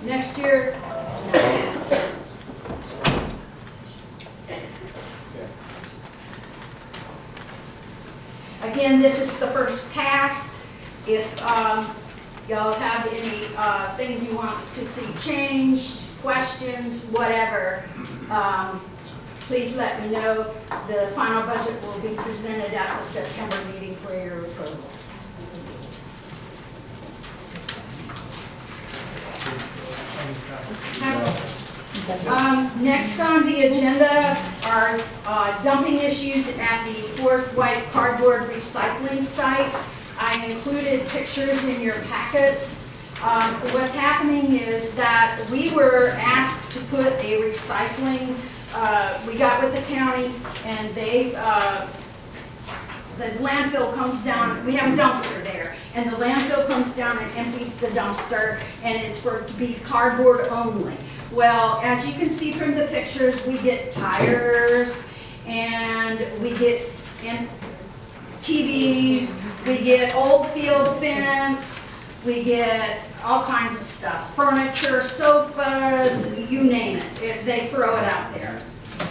Next year, again, this is the first pass. If y'all have any things you want to see changed, questions, whatever, please let me know. The final budget will be presented at the September meeting for your approval. Next on the agenda are dumping issues at the Fort White cardboard recycling site. I included pictures in your packet. What's happening is that we were asked to put a recycling, we got with the county, and they, the landfill comes down, we have a dumpster there, and the landfill comes down and empties the dumpster, and it's for to be cardboard only. Well, as you can see from the pictures, we get tires, and we get TVs, we get old field fence, we get all kinds of stuff, furniture, sofas, you name it, they throw it out there.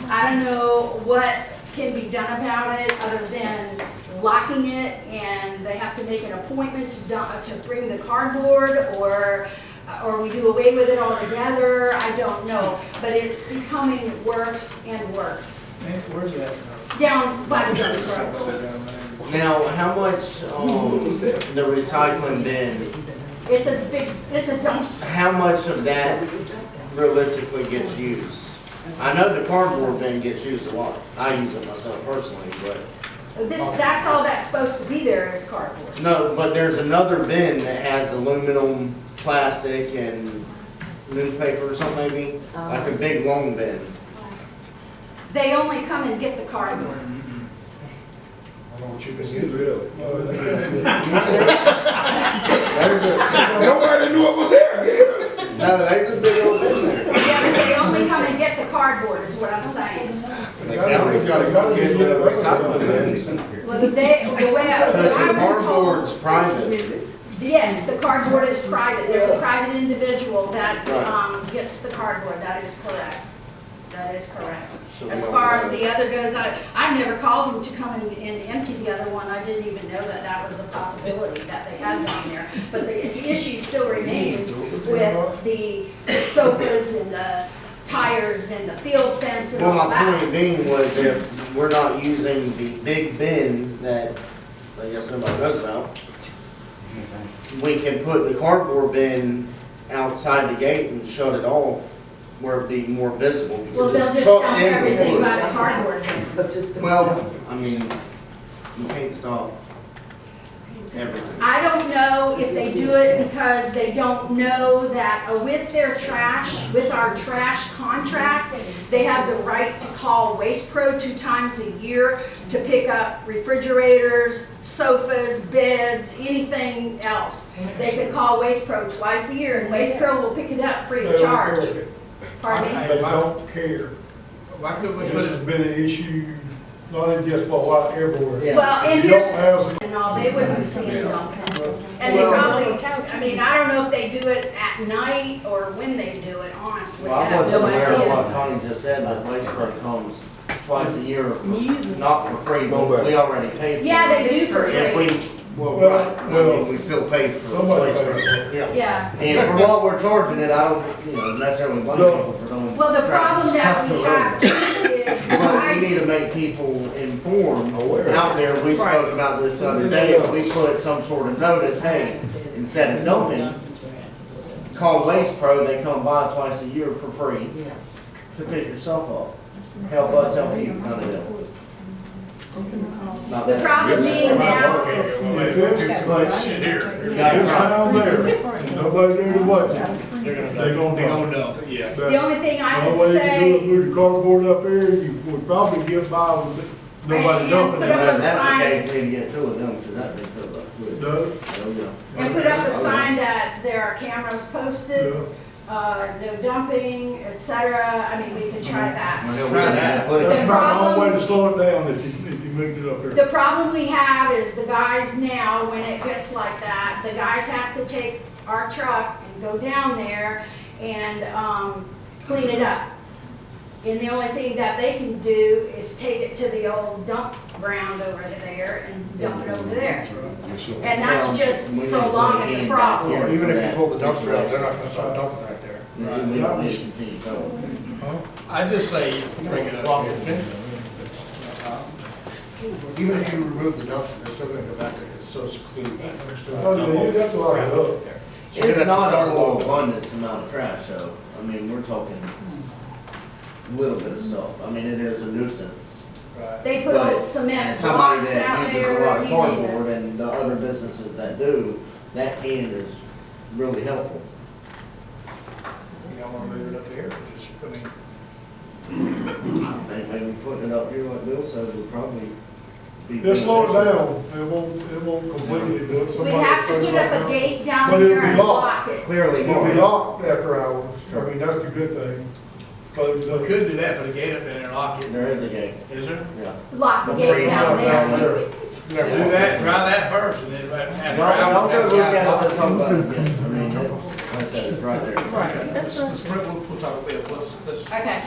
I don't know what can be done about it other than locking it, and they have to make an appointment to bring the cardboard, or we do away with it altogether. I don't know, but it's becoming worse and worse. Where's that? Down by the dump truck. Now, how much, the recycling bin, It's a dumpster. how much of that realistically gets used? I know the cardboard bin gets used a lot. I use it myself personally, but. That's all that's supposed to be there is cardboard. No, but there's another bin that has aluminum, plastic, and newspaper or something maybe, like a big long bin. They only come and get the cardboard. I don't know what you can use it. Nobody knew what was there. No, there's a big old bin there. Yeah, but they only come and get the cardboard is what I'm saying. The county's gotta come get the recycling bins. Well, the way I Because the was told. cardboard's private. Yes, the cardboard is private. There's a private individual that Right. gets the cardboard. That is correct. That is correct. So As what- far as the other goes, I've never called them to come and empty the other one. I didn't even know that that was a possibility, that they had one there. But the issue still remains with the sofas and the tires and the field fence and Well, all my that. point being was if we're not using the big bin that I guess nobody knows about, we can put the cardboard bin outside the gate and shut it off where it'd be more visible. Well, because they'll it's just tucked dump in everything before. by the cardboard bin. Well, I mean, you can't stop everything. I don't know if they do it because they don't know that with their trash, with our trash contract, they have the right to call Waste Pro 2 times a year to pick up refrigerators, sofas, beds, anything else. They can call Waste Pro twice a year and Waste Pro will pick it up free of charge. Pardon me? They don't care. Why couldn't we This put has it, been an issue, not in just for white everywhere. Well, and You don't here's, have some- and all, they wouldn't see it dumping. And they probably, I mean, I don't know if they do it at night or when they do it, honestly. Well, I I have wasn't no aware of idea. what Connie just said, that Waste Pro comes twice a year, not for free, but we already paid for it. Yeah, they do for If free. we, well, right, I mean, we still pay for Somebody Waste Pro. pays for it. Yeah. Yeah. And for what we're charging it, I don't, necessarily blame people for doing. Well, the problem that we have is But we need to ice. make people informed out there. We spoke about this the other day, if we put some sort of notice, hey, instead of dumping, call Waste Pro, they come by twice a year for free to pick yourself up. Help us help you kind of deal. Not The that- problem being now, It's down there, and nobody there to watch it. They're gonna dump. dump it, yeah. the only thing I The would only way you say, can do it, move the cardboard up there, you would probably get by with nobody And dumping put it. up If a that's the sign. case, we need to get two of them, because that big fill up quick. Doug? There we go. and put up a sign that there are cameras posted, Yeah. no dumping, et cetera. I mean, we could try that. I know we're gonna have to put it. That's The about the only problem- way to slow it down if you moved it up there. The problem we have is the guys now, when it gets like that, the guys have to take our truck and go down there and, clean it up. And the only thing that they can do is take it to the old dump ground over there and dump it over there. And that's just We need to put prolonging it the in problem. back here Even for if you that pull the dumpster out, they're not situation. gonna start dumping right there. We don't need to continue going. I just say bring it up. Even if you remove the dumpster, they're still gonna go back there, it's so secluded back there. They're still Oh, gonna yeah, you dump got to lock it crap up. up there. So you're It's gonna have to not start a low all over. abundance amount of trash, though. I mean, we're talking a little bit of stuff. I mean, it is a nuisance. They put But old cement as somebody blocks that out uses a lot there, of you name cardboard it. and the other businesses that do, that can is really helpful. You don't wanna move it up here, just, I mean, I think maybe putting it up here like Bill said would probably be. Just slow it beneficial. down, it won't completely do it. We Somebody have to will put slow it up a down. gate down But it'll here be and locked. block it. Clearly It'll be more. locked after hours, I mean, that's the good thing. Closed we up. could do that, put a gate up in there and lock it. There is a gate, Is there? yeah. Lock the The gate trees down are there. down there. Do that, try that first, and then after. Don't go look at it, let's talk about it again. I mean, it's, like I said, it's right there. Let's, we'll talk about it, let's. Okay.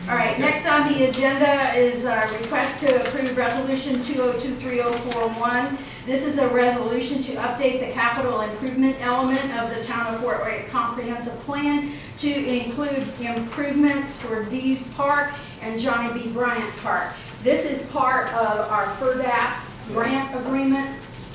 All right, next on the agenda is a request to approve resolution 2023041. This is a resolution to update the capital improvement element of the town of Fort Wayne comprehensive plan to include improvements for Dees Park and Johnny B. Bryant Park. This is part of our FERDAP grant agreement.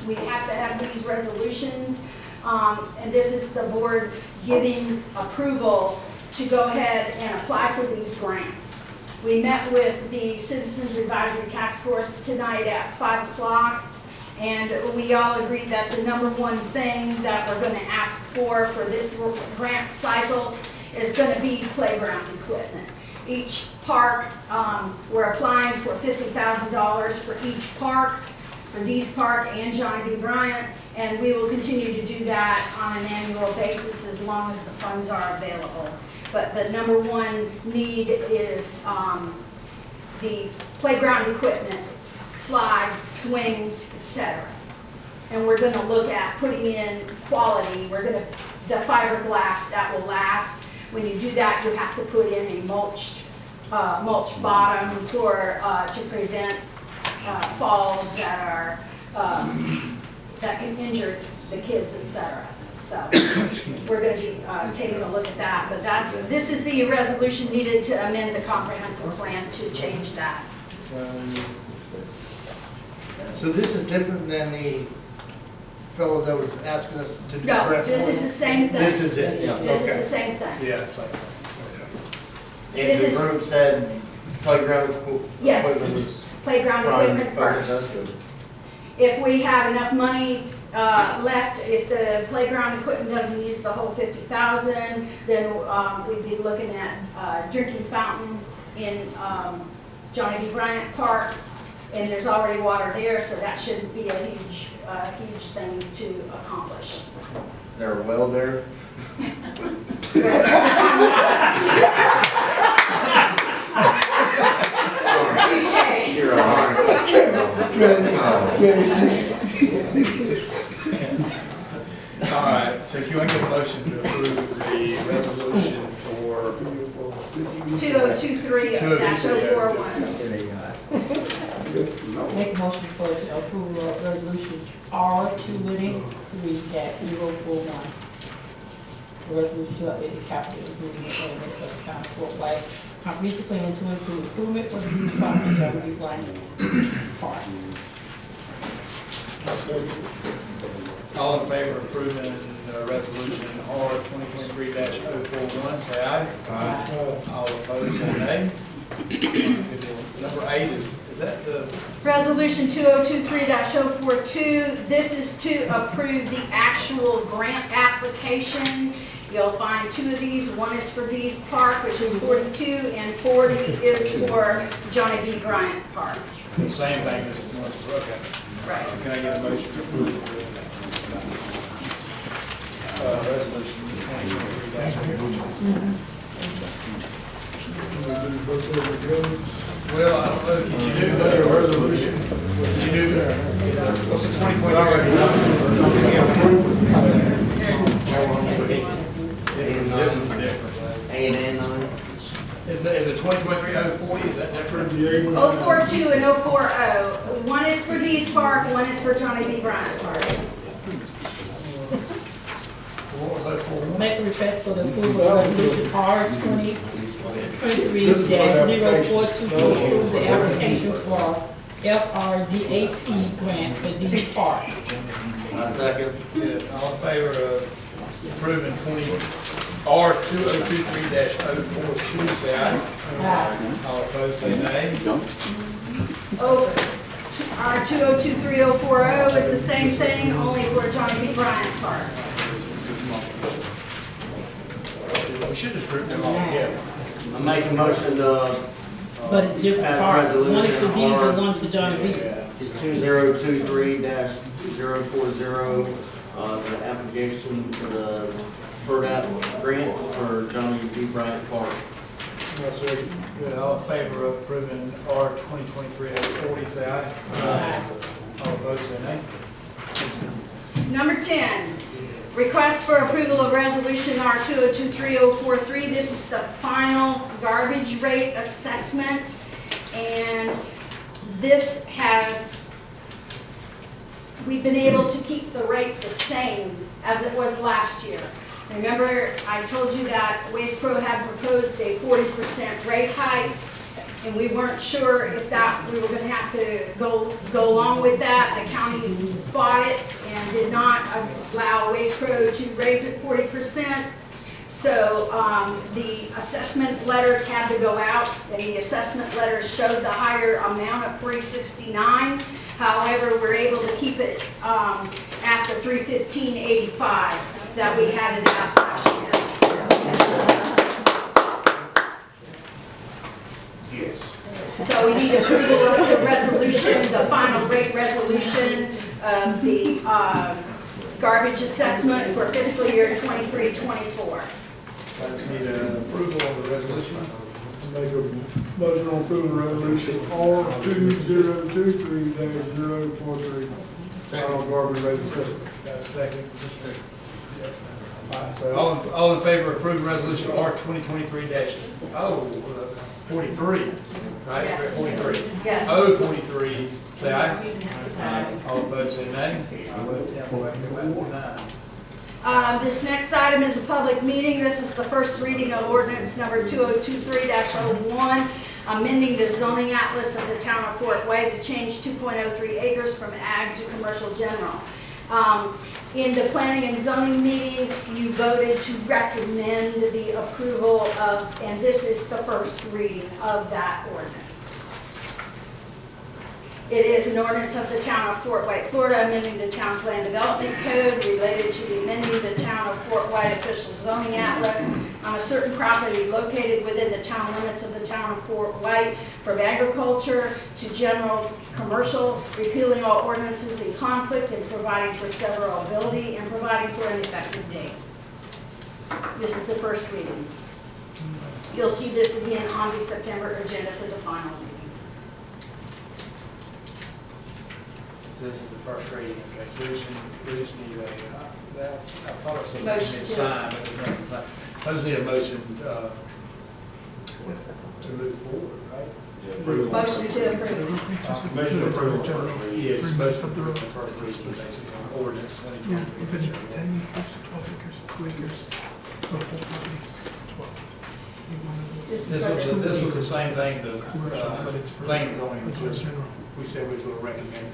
We have to have these resolutions, and this is the board giving approval to go ahead and apply for these grants. We met with the Citizens Advisory Task Force tonight at 5 o'clock, and we all agreed that the number one thing that we're gonna ask for this grant cycle is gonna be playground equipment. Each park, we're applying for $50,000 for each park, for Dees Park and Johnny B. Bryant, and we will continue to do that on an annual basis as long as the funds are available. But the number one need is the playground equipment, slides, swings, etc. And we're gonna look at putting in quality. The fiberglass that will last. When you do that, you have to put in a mulch bottom to prevent falls that are that can injure the kids, etc. So we're going to be taking a look at that, but this is the resolution needed to amend the comprehensive plan to change that. So this is different than the fellow that was asking us to do. No, grants this for? is the same thing. This is it? This is Okay. the same thing. Yeah, it's like. And This the is- group said playground Yes. equipment was Playground prime equipment focus, that's first. good. If we have enough money left, if the playground equipment doesn't use the whole 50,000, then we'd be looking at drinking fountain in Johnny B. Bryant Park, and there's already water there, so that shouldn't be a huge thing to accomplish. Is there a well there? Touche. You're all right. All right, so can I get a motion to approve the resolution for 2023-041. Make a motion for the approval of resolution R-23-041. A resolution to update the capital improvement elements of the town of Fort White comprehensive plan to include improvement for the Dees Park and Johnny B. Bryant Park. all in favor of approving resolution R 2023-041, say aye. Aye. All opposed, say nay. Number 8 is that the, Resolution 2023-042, this is to approve the actual grant application. You'll find 2 of these. One is for Dees Park, which is 42, and 40 is for Johnny B. Bryant Park. the same thing as the one, okay. Right. Can I get a motion to approve resolution 2023-042? Well, I don't know if you do that. You do that. What's the 2023? This one's different. 8 and 9. Is it 2023-040, is that different? 042 and 040. One is for Dees Park, one is for Johnny B. Bryant Park. What was that for? Make a request for the approval of resolution R 2023-0422 to approve the application for FRDAP grant for Dees Park. I second. Yeah, all in favor of approving R2023-042, say aye. Aye. All opposed, say nay. R 2023-040 is the same thing, only for Johnny B. Bryant Park. We should just group them all together. I make a motion to But it's different pass parts. One is for resolution Dees and R one for Johnny B. 2023-040, the application for the FERDAP grant for Johnny B. Bryant Park. Good, all in favor of approving R2023-040, say aye. Aye. All opposed, say nay. Number 10, request for approval of resolution R 2023-043. This is the final garbage rate assessment, and this has, we've been able to keep the rate the same as it was last year. Remember, I told you that Waste Pro had proposed a 40% rate hike, and we weren't sure if that, we were gonna have to go along with that. The county fought it and did not allow Waste Pro to raise it 40%. So the assessment letters had to go out. The assessment letters showed the higher amount of $369. However, we're able to keep it at the $315.85 that we had it at last year. Yes. So we need approval of the resolution, the final rate resolution of the garbage assessment for fiscal year 23-24. I just need approval of the resolution. Make a motion on approving resolution R 2023-043. Final garbage rate assessment. Got a second? All right, so all in favor of approving resolution R 2023-43, right? Yes. 43. Yes. 043, say aye. Aye. All opposed, say nay. I'll let Tim go back to 9. This next item is a public meeting. This is the first reading of ordinance number 2023-01, amending the zoning atlas of the town of Fort Wayne to change 2.03 acres from ag to commercial general. In the planning and zoning meeting, you voted to recommend the approval of, and this is the first reading of that ordinance. It is an ordinance of the town of Fort White, Florida, amending the town's land development code related to the amending the town of Fort White official zoning atlas on a certain property located within the town limits of the town of Fort White from agriculture to general commercial, repealing all ordinances in conflict and providing for severability and providing for an effective date. This is the first reading. You'll see this again on the September agenda for the final reading. So this is the first reading, okay, so we just need a, I thought it said we Motion need to- to sign, but there's nothing, I just need a motion, to move forward, right? Motion to approve. Motion to approve the first reading. Yes, motion to approve the first reading, basically, on ordinance 2023. If it's 10 acres, 12 acres, 2 acres, 12 properties, 12. This was the same thing, the, planning and zoning, was just, we said we were going to recommend it.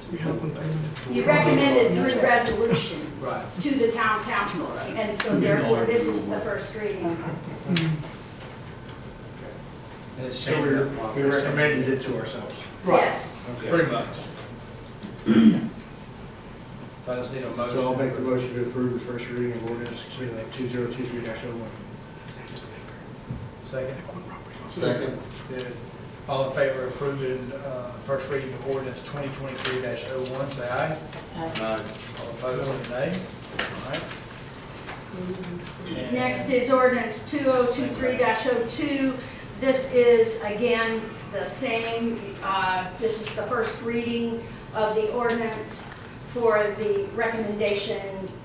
You recommended through resolution Right. to the town council, and so therefore this is the first reading. And let's So change it. we recommended it to ourselves. Yes. Okay. Pretty much. So I just need a motion. So I'll make the motion to approve the first reading of ordinance 2023-01. Second. Second. Good. All in favor of approving, first reading of ordinance 2023-01, say aye. All opposed, say nay. All right. And- Next is ordinance 2023-02. This is, again, the same, this is the first reading of the ordinance for the recommendation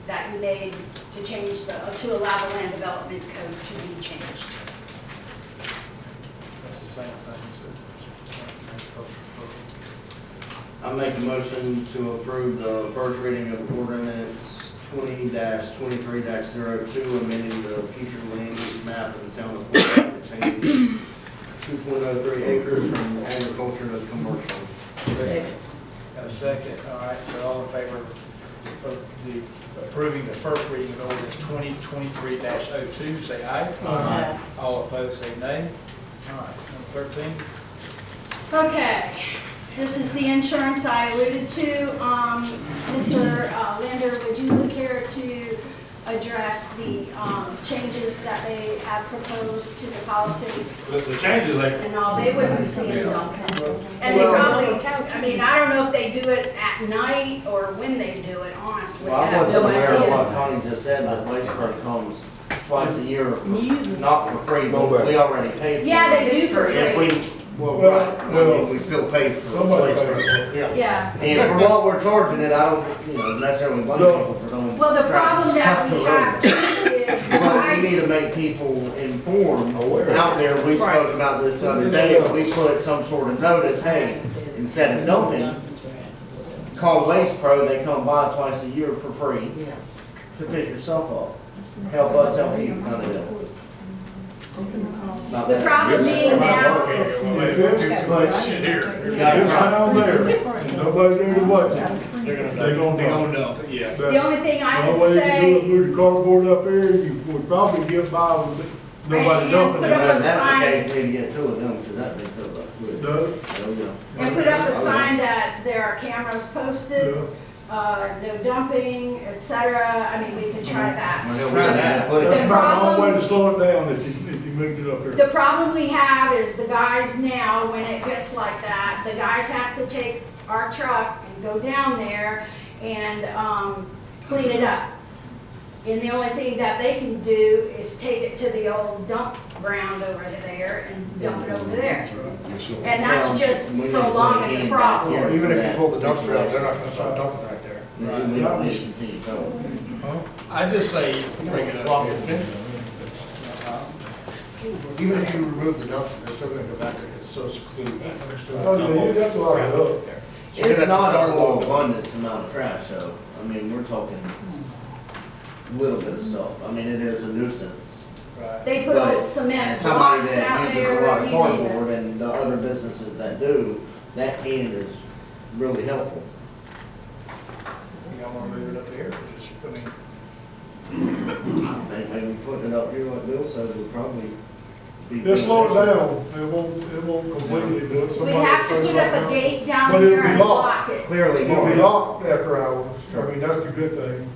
that you made to change to allow the land development code to be changed. That's the same thing, so. I make a motion to approve the first reading of ordinance 20-23-02, amending the future land use map of the town of Fort White pertaining 2.03 acres from agriculture to commercial. Got a second, all right, so all in favor of approving the first reading of ordinance 2023-02, say aye. Aye. All opposed, say nay. All right, number 13. Okay, this is the insurance I alluded to. Mr. Lander, would you look here to address the changes that they have proposed to the policy? The changes, like, And all, they wouldn't see it. And they probably, I mean, I don't know if they do it at night or when they do it, honestly. Well, I have wasn't no aware of idea. what Connie just said, that Wasteburg comes twice a year, not for free, but we already paid for it. Yeah, they do for If free. we, well, right, I mean, we still pay for Somebody Wasteburg. pays. Yeah. And for what we're charging it, I don't, necessarily blame people for doing. Well, the problem that we have is the But we need to guys, make people informed out there. We spoke about this the other day, we put some sort of notice, hey, instead of dumping, call Waste Pro, they come by twice a year for free to pick yourself up. Help us help you kind of do it. Not the that- problem being now, But It's gotta try. down there, nobody there to watch it. They're gonna They gonna They dump. gonna dump it, yeah. the only thing I The would only way you can do say, it, move the cardboard up there, you would probably get by with nobody And dumping put it. up If a that's the sign. case, we need to get two of them, because that big fill up. Doug? There we go. and put up a sign that there are cameras posted, Yeah. no dumping, et cetera. I mean, we can try that. Well, we're gonna have to put That's it, about the only way to slow it down if you moved it up there. The problem we have is the guys now, when it gets like that, the guys have to take our truck and go down there and clean it up. And the only thing that they can do is take it to the old dump ground over there and dump it over there. And that's just we need to prolonging put the it problem. back Even if you pull the for dumpster out, they're not that gonna start dumping right there. situation. We don't need to continue going. I just say, bring it up. Even if you remove the dumpster, they're still gonna go back there, it's so secluded. They're still Oh, gonna yeah, dump that's what I crap know. up there. So you're It's gonna have to not start a all low over. abundance amount of trash, though. I mean, we're talking a little bit of stuff. I mean, it is a nuisance. Right. They put But old cement somebody blocks that out uses a there, lot of you name cardboard it. and the other businesses that do, that can is really helpful. Y'all wanna move it up here, or just, I mean, I think maybe putting it up here like Bill said would probably be. Just slow it down, it won't completely do it. We Somebody have to turns put it up a down. gate down But it'll here be and locked. block it. Clearly It'll be more. locked after hours, I mean, that's the good thing.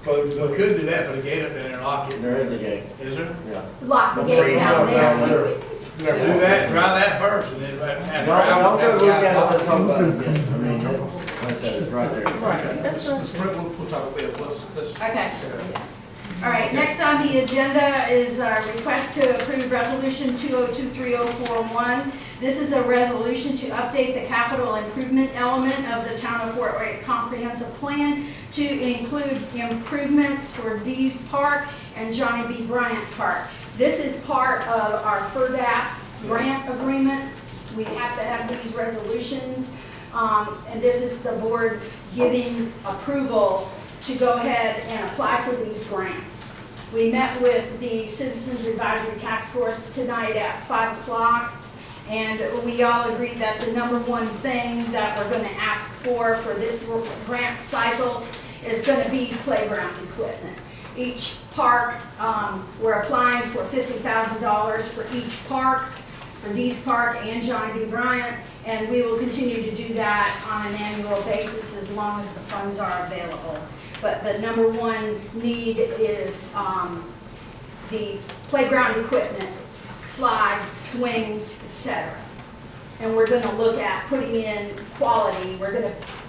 Closed we up. could do that, put a gate up there and lock it. There is a gate, Is there? yeah. Lock the But gate trees down are there. down there. Do that, try that first, and then after. Y'all go look at it, let's talk about it again. I mean, it's, like I said, it's right there. Let's we'll talk about it, let's. Okay. All right, next on the agenda is our request to approve Resolution 2023-041. This is a resolution to update the capital improvement element of the Town of Fort White Comprehensive Plan to include improvements for Dees Park and Johnny B. Bryant Park. This is part of our FERDAP grant agreement. We have to have these resolutions, and this is the board giving approval to go ahead and apply for these grants. We met with the Citizens Advisory Task Force tonight at 5 o'clock, and we all agreed that the number one thing that we're gonna ask for this grant cycle is gonna be playground equipment. Each park, we're applying for $50,000 for each park. for Dees Park and Johnny B. Bryant, and we will continue to do that on an annual basis as long as the funds are available. But the number one need is the playground equipment, slides, swings, etc. And we're gonna look at putting in quality.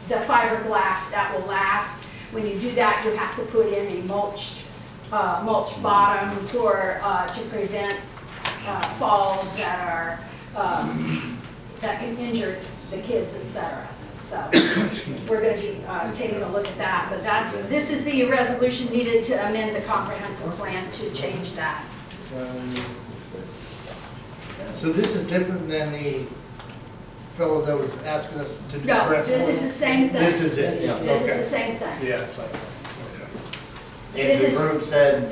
The fiberglass that will last. When you do that, you have to put in a mulch bottom to prevent falls that can injure the kids, etc. So we're going to be taking a look at that. But this is the resolution needed to amend the comprehensive plan to change that. So this is different than the fellow that was asking us to do. No, this is the same thing. This is it? This is the same thing. Yeah, same. And the group said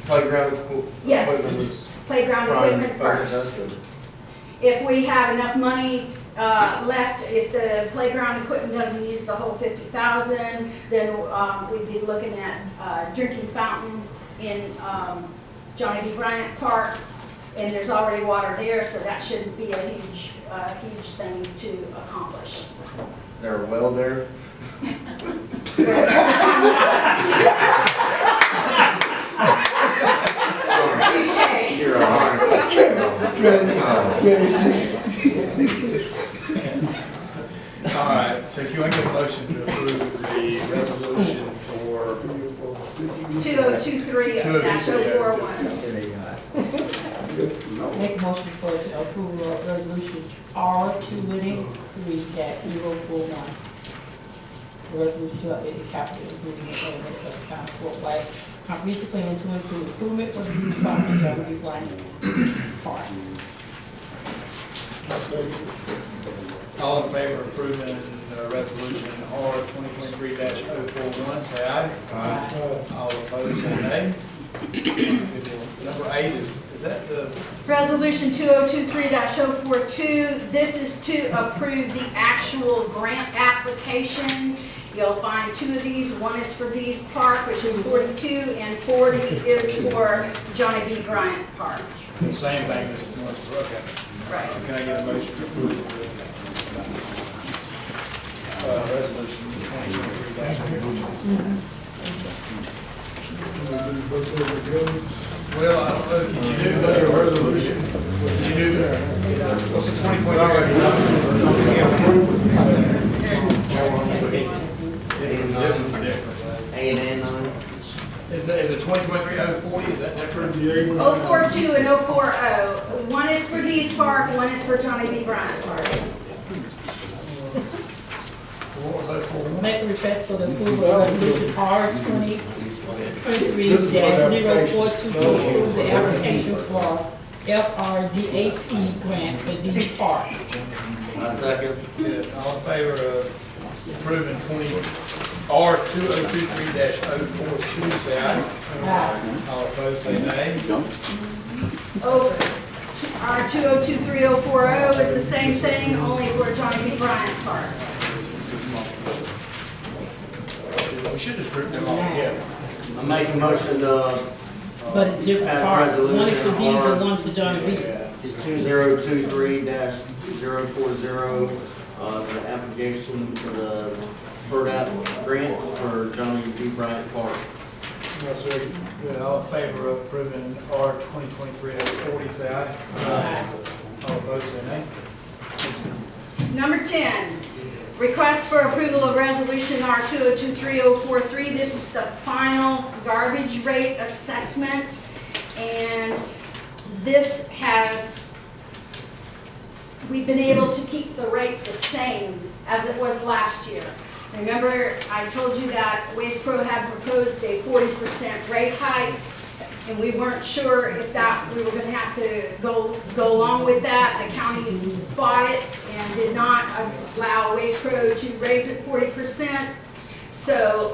playground Yes. equipment was Playground prime equipment focus. first. That's good. If we have enough money left, if the playground equipment doesn't use the whole 50,000, then we'd be looking at drinking fountain in Johnny B. Bryant Park, and there's already water there, so that shouldn't be a huge thing to accomplish. Is there a well there? Touche. You're all right. All right, so can I get a motion to approve the resolution for 2023-041. Make a motion for the approval of resolution R223-041. Resolution to update the capital improvement elements of the town of Fort White. Comprehensive plan to include improvement for the police department, Johnny B. Bryant Park. All in favor of approving resolution R 2023-041, say aye. Aye. All opposed, say nay. Number 8 is that the? Resolution 2023-042, this is to approve the actual grant application. You'll find 2 of these. One is for Dees Park, which is 42, and 40 is for Johnny B. Bryant Park. The same thing as the ones for, okay. Right. Can I get a motion to approve resolution 2023-041? Well, I don't know if you do the resolution. You do the, what's it, 2023? This one's different. 8 and 9. Is it 2023-040, is that different? 042 and 040. One is for Dees Park, one is for Johnny B. Bryant Park. What was that for? Make a request for the approval of resolution R2023-042 to approve the application for FRDAP grant for Dees Park. I second. Good. All in favor of approving R2023-042, say aye. Aye. All opposed, say nay. R2023-040 is the same thing, only for Johnny B. Bryant Park. We should just group them all together. I make a motion to But it's different pass parts. One is for resolution Dees and R one for Johnny B. 2023-040, the application for the FERDAP grant for Johnny B. Bryant Park. Good. All in favor of approving R2023-040, say aye. Aye. All opposed, say nay. Number 10, request for approval of resolution R2023-043. This is the final garbage rate assessment, and this we've been able to keep the rate the same as it was last year. Remember, I told you that Waste Pro had proposed a 40% rate hike, and we weren't sure if we were going to have to go along with that. The county fought it and did not allow Waste Pro to raise it 40%. So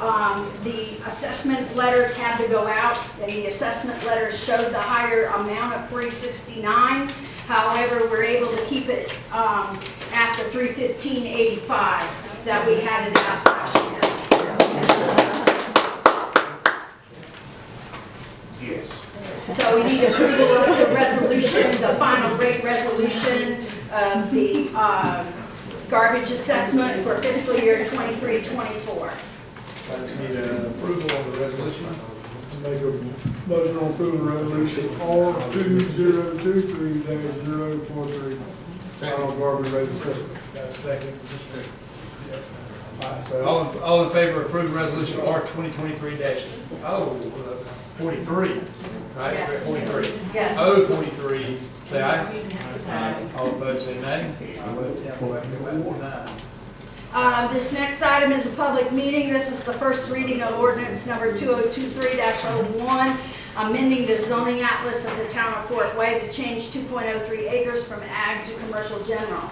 the assessment letters had to go out, and the assessment letters showed the higher amount of $369. However, we're able to keep it at the $315.85 that we had it out last year. Yes. So we need approval of the resolution, the final rate resolution of the garbage assessment for fiscal year 23-24. I just need an approval of the resolution. Make a motion on approval resolution R2023-043. Final garbage rate assessment. Got a second? All right, so all in favor of approving resolution R 2023-43, right? Yes. 43. Yes. 43, say aye. All opposed, say nay. I'll vote 10, we'll have to go back to 9. This next item is a public meeting. This is the first reading of ordinance number 2023-01, amending the zoning atlas of the town of Fort Wayne to change 2.03 acres from ag to commercial general.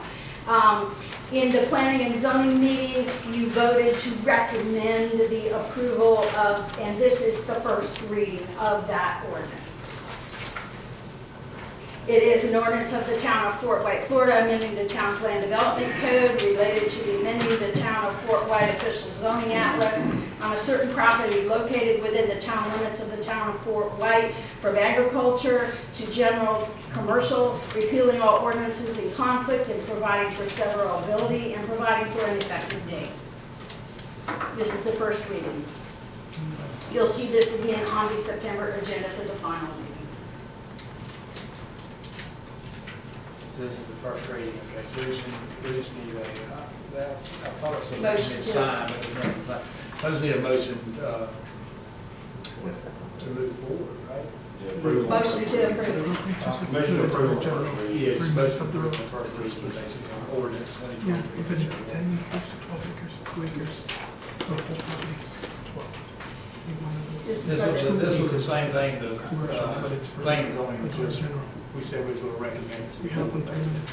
In the planning and zoning meeting, you voted to recommend the approval of, and this is the first reading of that ordinance. It is an ordinance of the town of Fort White, Florida, amending the town's land development code related to the amending the town of Fort White official zoning atlas on a certain property located within the town limits of the town of Fort White from agriculture to general commercial, repealing all ordinances in conflict and providing for severability and providing for an effective date. This is the first reading. You'll see this again on the September agenda for the final reading. So this is the first reading, okay, so we just need a, I thought it said we Motion need to- to sign, but there's nothing, I just need a motion, to move forward, right? Motion to approve. Motion to approve the first reading. Yes, motion to approve the first reading, basically, on ordinance 2023. But it's 10 acres to 12 acres, 2 acres, the whole property's 12. This was the same thing, the, planning and zoning, we said we were going to recommend it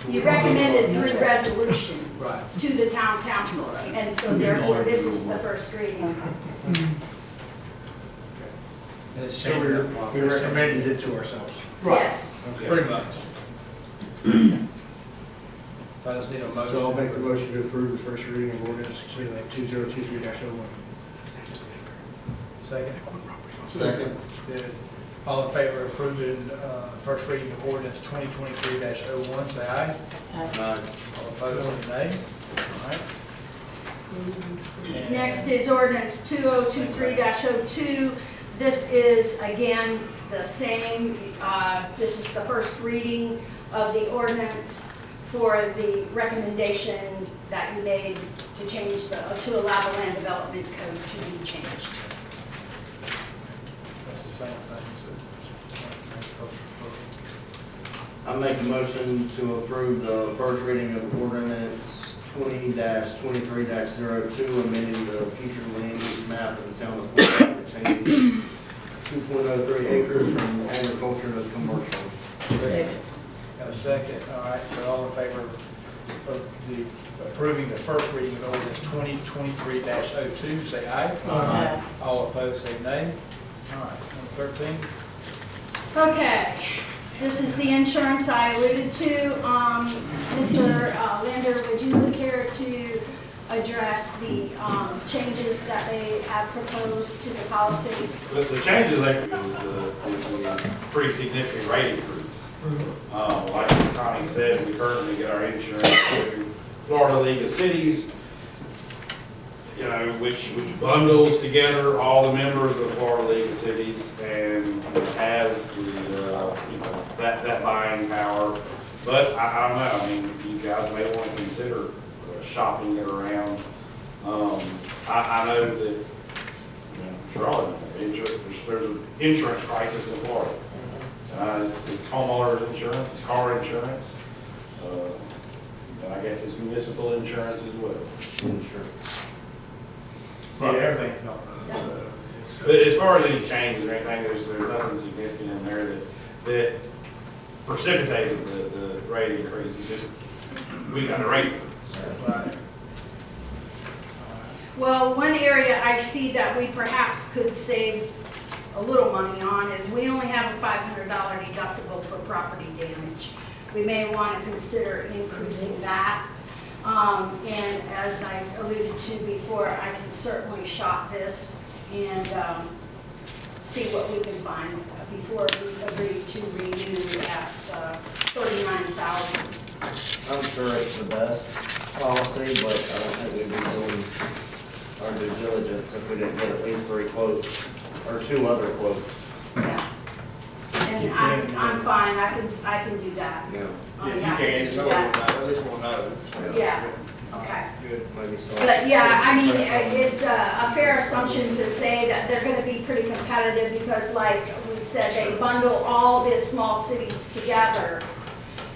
to. You recommended through resolution Right. to the town council, and so therefore this is the first reading. And it's So changed. we recommended it to ourselves. Yes. Pretty much. So I just need a motion. So I'll make the motion to approve the first reading of ordinance 2023-01. Second. Second. Good. All in favor of approving, first reading of ordinance 2023-01, say aye. All opposed, say nay. All right. And- Next is ordinance 2023-02. This is, again, the same, this is the first reading of the ordinance for the recommendation that you made to change to allow the land development code to be changed. That's the same thing, so. I make a motion to approve the first reading of ordinance 20-23-02, amending the future land use map of the town of Fort White, retaining 2.03 acres from agriculture to commercial. Got a second, all right, so all in favor of the approving the first reading of ordinance 2023-02, say aye. Aye. All opposed, say nay. All right, number 13. Okay, this is the insurance I alluded to. Mr. Lander, would you care to address the changes that they have proposed to the policy? The changes like is the pretty significant rate increase. Like Connie said, we currently get our insurance through Florida League of Cities, you know, which bundles together all the members of the Florida League of Cities and has the, that buying power. But I don't know, I mean, you guys may want to consider shopping it around. I know that, Charlotte, there's an insurance crisis in Florida. It's homeowner insurance, it's car insurance, and I guess it's municipal insurance as well. See, everything's not. But as far as any changes or anything, there's nothing significant in there that precipitated the rate increase. It's just, we got a rate increase. Right. Well, one area I see that we perhaps could save a little money on is we only have a $500 deductible for property damage. We may want to consider increasing that. And as I alluded to before, I can certainly shop this and see what we can find before we agree to renew at $39,000. I'm sure it's the best policy, but I don't think we'd be doing our due diligence if we didn't get at least 3 quotes, or 2 other quotes. And I'm fine, I can do that. Yeah. I'm If you happy can, to just do hold that. it, at least we'll know. Yeah, okay. Good. Maybe so. But yeah, I mean, it's a fair assumption to say that they're gonna be pretty competitive because like we said, they bundle all the small cities together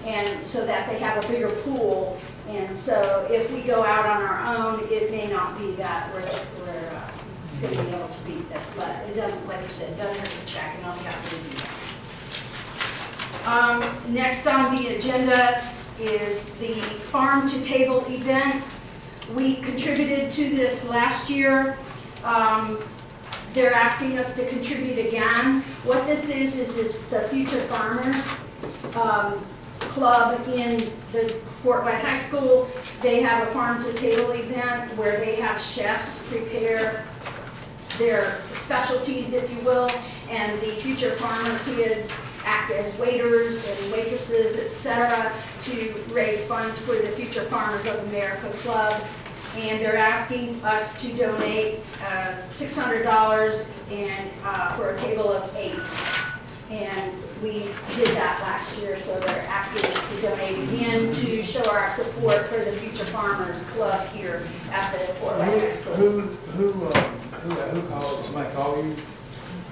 and so that they have a bigger pool. And so if we go out on our own, it may not be that we're gonna be able to beat this, but it doesn't, like you said, it doesn't hurt to check and all we have to do. Next on the agenda is the Farm to Table event. We contributed to this last year. They're asking us to contribute again. What this is it's the Future Farmers Club in the Fort White High School. They have a Farm to Table event where they have chefs prepare their specialties, if you will, and the future farmer kids act as waiters and waitresses, etc., to raise funds for the Future Farmers of America Club. And they're asking us to donate $600 and for a table of 8. And we did that last year, so they're asking us to donate again to show our support for the Future Farmers Club here at the Fort White High School. Who called, somebody call you?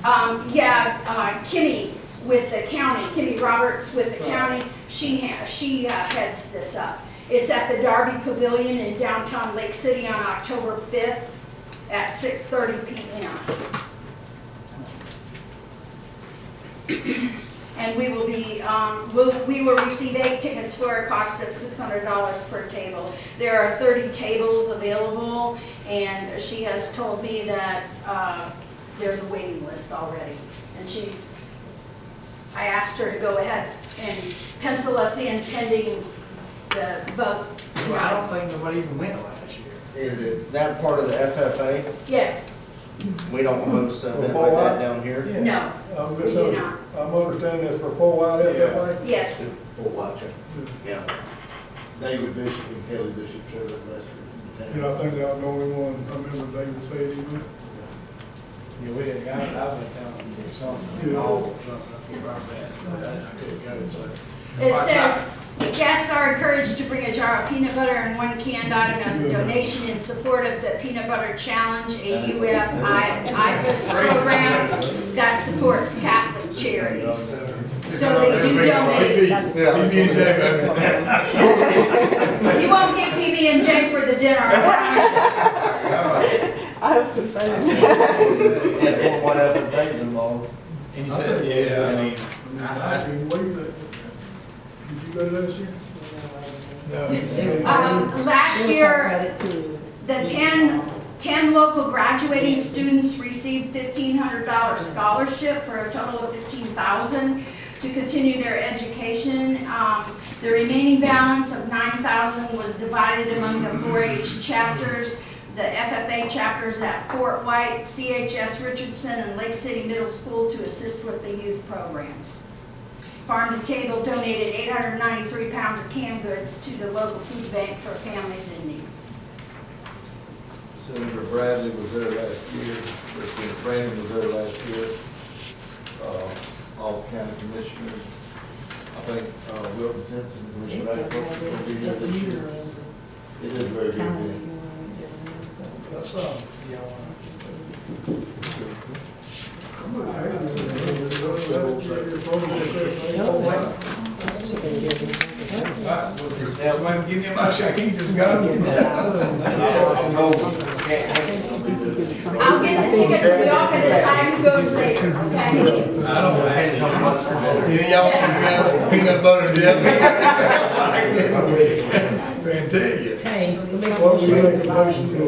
Kimmy with the county, Kimmy Roberts with the county, she heads this up. It's at the Darby Pavilion in downtown Lake City on October 5th at 6:30 p.m. And we will be, we will receive 8 tickets for a cost of $600 per table. There are 30 tables available, and she has told me that there's a waiting list already. And I asked her to go ahead and pencil us in pending the vote. Well, I don't think nobody even went last year. Is that part of the FFA? Yes, We don't host an event like that down here? no, I'm we do not. understanding this for Fort White FFA? Yes, Yeah. David Bishop and Kelly Bishop showed up last year. Yeah, I think that was the only one, I remember David said he went. Yeah, we didn't, I was in town to do something, Yeah. or something, I can't remember that, so I couldn't go, so. it says, guests are encouraged to bring a jar of peanut butter and 1 canned item as a donation in support of the Peanut Butter Challenge, a UFIFAS program that supports Catholic charities. So they do donate. You won't get PB&J for the dinner, I promise you. I was concerned. Yeah, Fort White FFA is involved. And you said, yeah, I mean, I mean, what do you think? Did you go last year? no. Last year, the 10 local graduating students received $1,500 scholarship for a total of $15,000 to continue their education. The remaining balance of $9,000 was divided among the 4-H chapters, the FFA chapters at Fort White, CHS Richardson, and Lake City Middle School to assist with the youth programs. Farm to Table donated 893 pounds of canned goods to the local food bank for families in need. Senator Bradley was there last year, Representative Brandon was there last year, all the county commissioners. I think Wilton Simpson, Commissioner Agriculture, will be here this year. It is a very good event. That's, yeah, somebody give me a motion, I can't just go. I'll get the tickets, we all can decide who goes later, okay? I don't know. Y'all can peanut butter jelly. Man, tell you. Hey, we make a What do you motion. make a motion to do?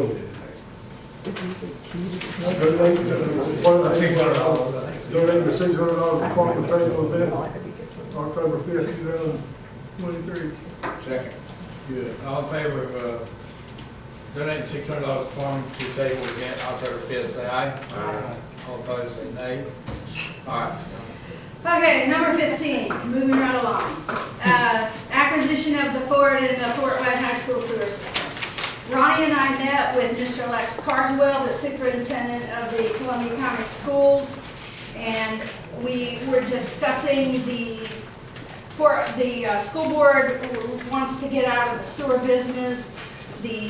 Donate the $600 Farm to Table event, October 5th, 2023. Second. Good. All in favor of donating $600 Farm to Table event October 5th, say aye. Aye. All opposed, say nay. All right. Okay, number 15, moving right along. Acquisition acquisition of the Ford and the Fort White High School sewer system. Ronnie and I met with Mr. Lex Carswell, the superintendent of the Columbia County Schools, and we were discussing the school board wants to get out of the sewer business. The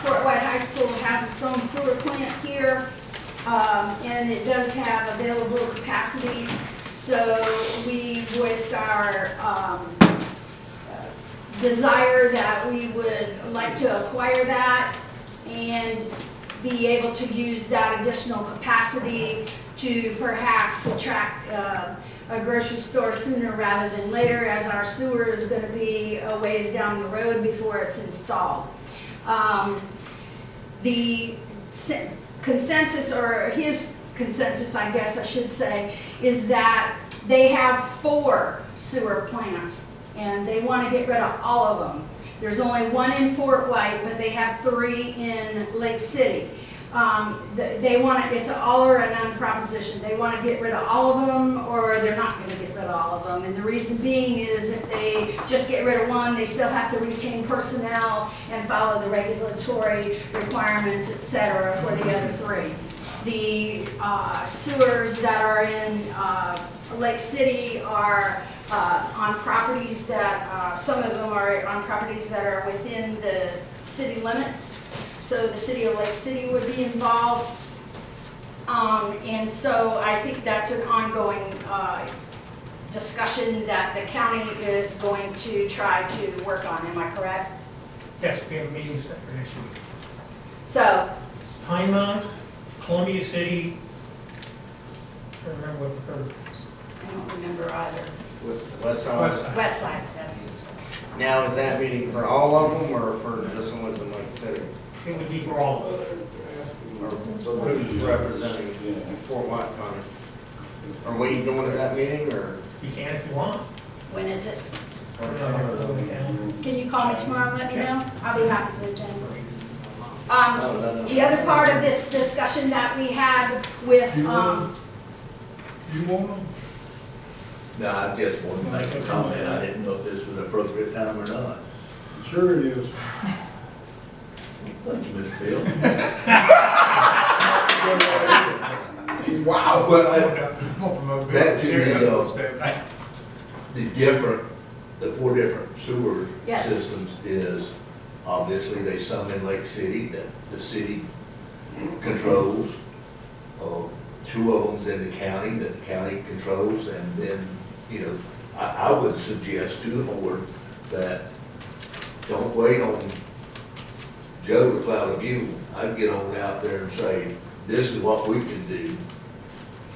Fort White High School has its own sewer plant here, and it does have available capacity. So we voiced our desire that we would like to acquire that and be able to use that additional capacity to perhaps attract a grocery store sooner rather than later, as our sewer is going to be a ways down the road before it's installed. The consensus, or his consensus, I guess I should say, is that they have 4 sewer plants and they want to get rid of all of them. There's only 1 in Fort White, but they have 3 in Lake City. They want to, it's an all or a none proposition. They want to get rid of all of them, or they're not going to get rid of all of them. And the reason being is if they just get rid of one, they still have to retain personnel and follow the regulatory requirements, et cetera, for the other 3. The sewers that are in Lake City are on properties that, some of them are on properties that are within the city limits. So the city of Lake City would be involved. And so I think that's an ongoing discussion that the county is going to try to work on. Am I correct? Yes, we have a meeting set for next week. So, Pine Mountain, Columbia City, I don't remember what the third was. I don't remember either. West Side. West Side, that's it. Now, is that meeting for all of them or for just the ones in Lake City? It would be for all of them. Or who's representing Fort White County? Are we going to that meeting or? You can if you want. When is it? Can Can you call me tomorrow and let me know? I'll be happy to attend. The other part of this discussion that we had with, You want them? No, I just wanted to make a comment. I didn't know if this was an appropriate time or not. Sure it is. Thank you, Mr. Bill. Wow. Well, Back back to the 4 different sewer Yes. systems is, obviously, there's some in Lake City that the city controls. 2 of them's in the county that the county controls, and then, I would suggest to the board that don't wait on Joe to cloud a mule. I'd get on out there and say, this is what we can do,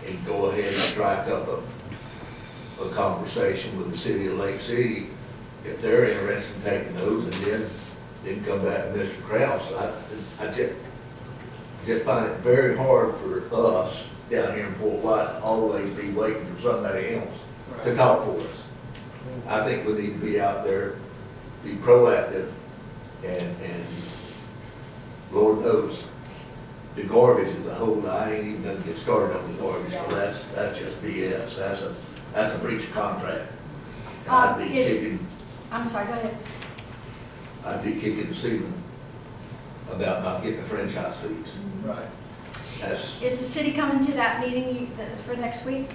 and go ahead and strike up a conversation with the city of Lake City, if they're interested in taking those, and then come back to Mr. Kraus. I just find it very hard for us down here in Fort White to always be waiting for somebody else to talk for us. I think we need to be out there, be proactive, and Lord knows, the garbage is a whole, I ain't even gonna get started on the garbage, so that's just BS. That's a breach of contract. And I'd be kicking, I'm sorry, go ahead. I'd be kicking the ceiling about not getting the franchise fees. Right. Is the city coming to that meeting for next week?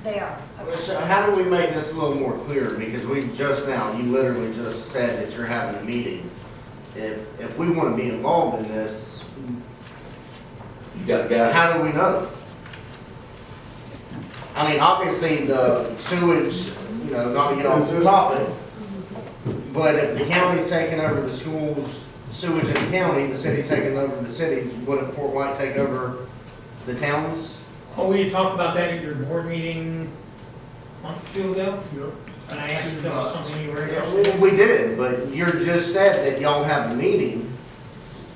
They are. Okay. So how do we make this a little more clear? Because you literally just said that you're having a meeting. If we want to be involved in this, You got a guy. how do we know? I mean, obviously the sewage, not to get off the topic, but if the county's taking over the schools, sewage in the county, the city's taking over the cities, wouldn't Fort White take over the towns? Oh, we had talked about that at your board meeting a month or 2 ago? Yep. And I asked if that was something you were Yeah, interested in. well, we did, but you just said that y'all have a meeting,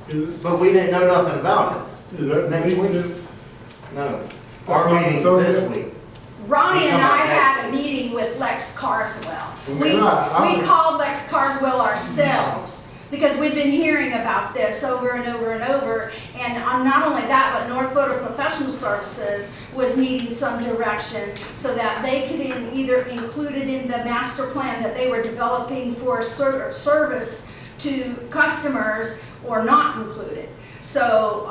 Is but we didn't know nothing about that Next meeting week. that- No. Our That's meeting's not this the week. Ronnie and I Somebody had a next meeting with Lex Carswell. Right, We called Lex Carswell ourselves Because we've been hearing about this over and over and over, and not only that, but North Florida Professional Services was needing some direction so that they could either include it in the master plan that they were developing for service to customers or not include it. So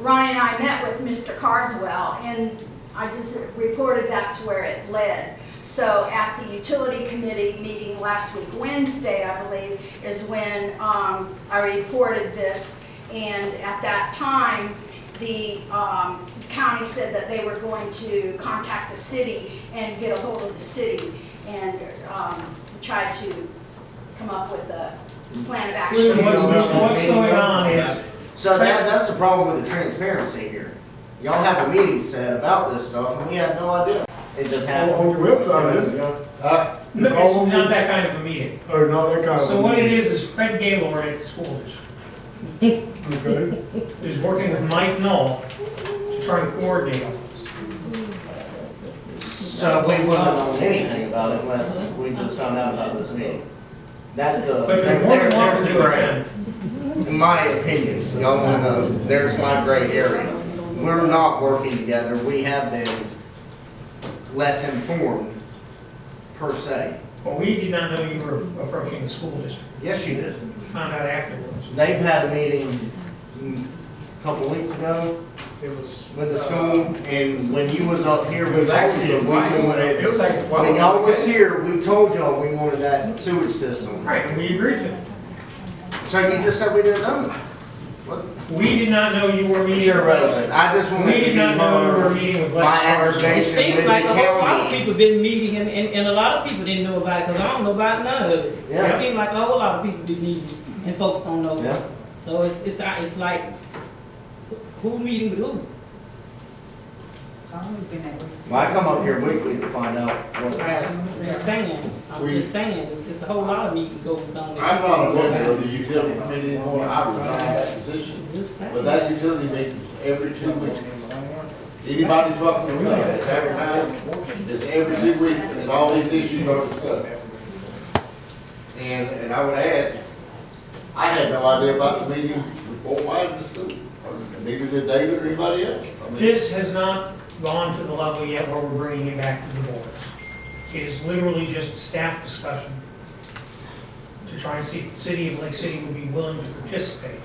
Ronnie and I met with Mr. Carswell, and I just reported that's where it led. So at the utility committee meeting last week, Wednesday, I believe, is when I reported this. And at that time, the county said that they were going to contact the city and get a hold of the city and try to come up with a plan of action. What's going on is, So that's the problem with the transparency here. Y'all have a meeting set about this stuff, and we had no idea. It just happened. On your website, isn't it? it's It's all on not your- that kind of a meeting. Oh, not that kind of. So what it is Fred Gaylord at the school district Okay. is working with Mike Knoll to try and coordinate all this. So we wouldn't have known anything about it unless we just found out about this meeting. That's the, But you're more than welcome there's to the do it gray. then. In my opinion, y'all wanna know, there's my gray area. We're not working together, we have been less informed, per se. Well, we did not know you were approaching the school district. Yes, you did. We found out afterwards. They've had a meeting a couple weeks ago It was. with the school, and when you was up here, It we was told actually you, we wanted, It was actually. when y'all was here, we told y'all we wanted that sewage system. Right, and we agreed to it. So you just said we didn't know? What? We did not know you were It's meeting. irrelevant, I just wanted We to be did not know you were heard. meeting with My Lex Carson. It aggravation with seems the like a whole lot of county. people been meeting, and a lot of people didn't know about it, because I don't know about none of it. Yeah. It seems like a whole lot of people been meeting, and folks don't know. Yeah. So it's like, who meeting with who? Well, I come up here weekly to find out what. I'm just saying, it's a whole lot of meeting goes on. I'm not a member of the utility committee anymore, I resigned that position. Just saying. But that utility meeting is every 2 weeks. Anybody's welcome to come, it's advertised, it's every 2 weeks, and all these issues are discussed. And I would add, I had no idea about the meeting before I went to school, or neither did David or anybody else. I mean, This has not gone to the level yet where we're bringing it back to the board. It is literally just a staff discussion to try and see if the city of Lake City would be willing to participate.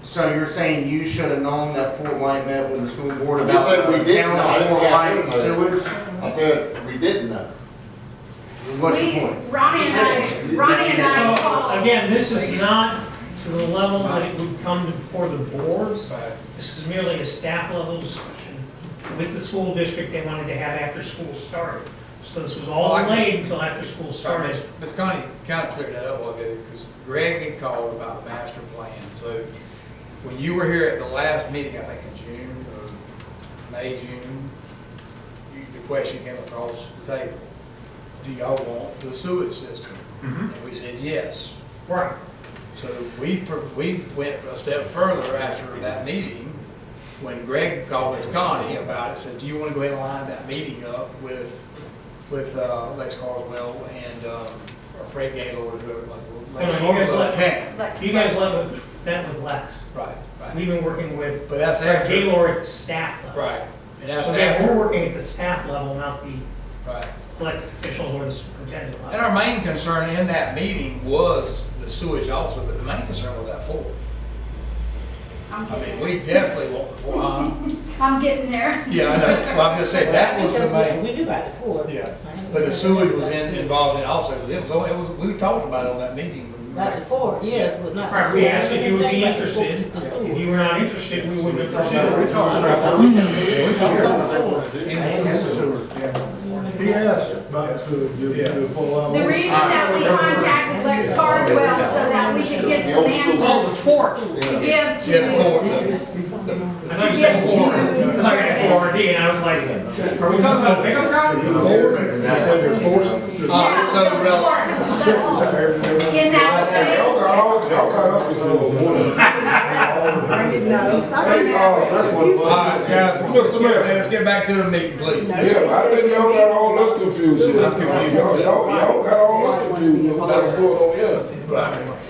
So you're saying you should have known that Fort White met with the school board I about just said we the didn't town know, I of didn't Fort say I White shouldn't know. sewage? I said, we didn't know. What's your point? Ronnie and I So, called. again, this is not to the level that it would come before the board. This is merely a staff level discussion with the school district they wanted to have after school started. So this was all delayed until after school started. Ms. Connie kind of cleared that up a little bit, because Greg had called about the master plan. So when you were here at the last meeting, I think in June or May, June, the question came across the table. Do y'all want the sewage system? Mhm. And we said yes. Right. So we went a step further after that meeting, when Greg called Ms. Connie about it, said, do you want to go ahead and line that meeting up with Lex Carswell and Fred Gaylord, or whoever, Lex No, you guys Carswell let- can. You guys met with Lex. Right, right. We've been working with But that's Fred after. Gaylord at the staff level. Right. And that's So again, we're after. working at the staff level, not the Right. elected officials or the superintendent And level. our main concern in that meeting was the sewage also, but the main concern was that Ford. I'm I mean, getting we definitely want the Ford. I'm getting there. Yeah, I know. Well, I'm just saying, that was the Because main. we knew about it before. Yeah, but the sewage was involved in it also, because it was, we talked about it on that meeting. That's before, yes, but not. Right, we asked if you would be Everything about interested. the sewer. If you were not interested, we wouldn't have pursued We it. talked about that. We talked about what they wanted to do. And the sewer. He asked about to give you the full out. The reason that we contacted Lex Carswell so that we could get some Oh, answers the fort. to give Yeah, the to, Ford. I thought you said Ford. I thought you had 4RD, and I was like, are we talking about pickup truck? He said there's four. yeah, so the rel- Ford. In that same, Y'all got us with one. That's one. All right, guys, let's get back to the meeting, please. Yeah, I think y'all got all us confused here. I'm confused. Y'all got all us confused. you know, whatever's going on here.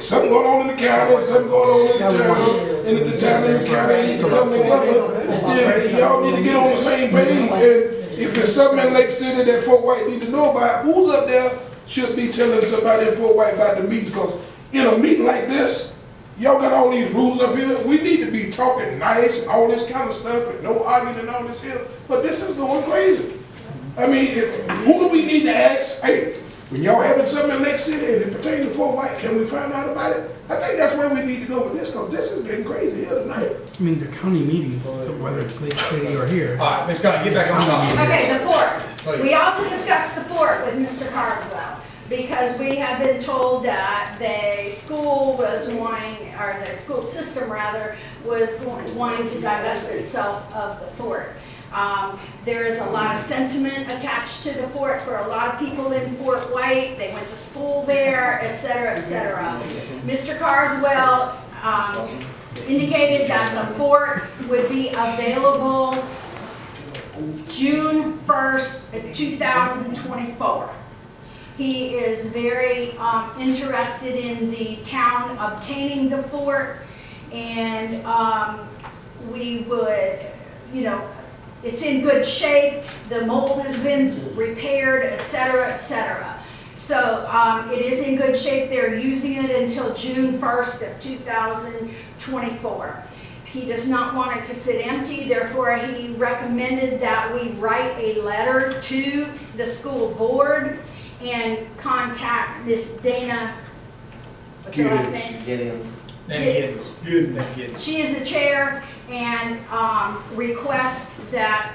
Something going on in the county, something going on in the town, and if the town and the county need to come together, then y'all need to get on the same page. And if it's something in Lake City that Fort White need to know about, who's up there should be telling somebody in Fort White about the meeting, because in a meeting like this, y'all got all these rules up here, we need to be talking nice and all this kind of stuff, and no arguing and all this here, but this is going crazy. I mean, who do we need to ask, hey, when y'all having something in Lake City and it pertains to Fort White, can we find out about it? I think that's where we need to go with this, because this is getting crazy here tonight. I mean, they're county meetings, so whether it's Lake City or here. All right, Ms. Connie, get back on topic. Okay, the fort. We also discussed the fort with Mr. Carswell, because we have been told that the school was wanting, or the school system rather, was wanting to divest itself of the fort. There is a lot of sentiment attached to the fort for a lot of people in Fort White. They went to school there, et cetera, et cetera. Mr. Carswell indicated that the fort would be available June 1st, 2024. He is very interested in the town obtaining the fort, and we would, you know, it's in good shape, the mold has been repaired, et cetera, et cetera. So it is in good shape. They're using it until June 1st of 2024. He does not want it to sit empty, therefore he recommended that we write a letter to the school board and contact Miss Dana, what's her last name? She is the chair, and request that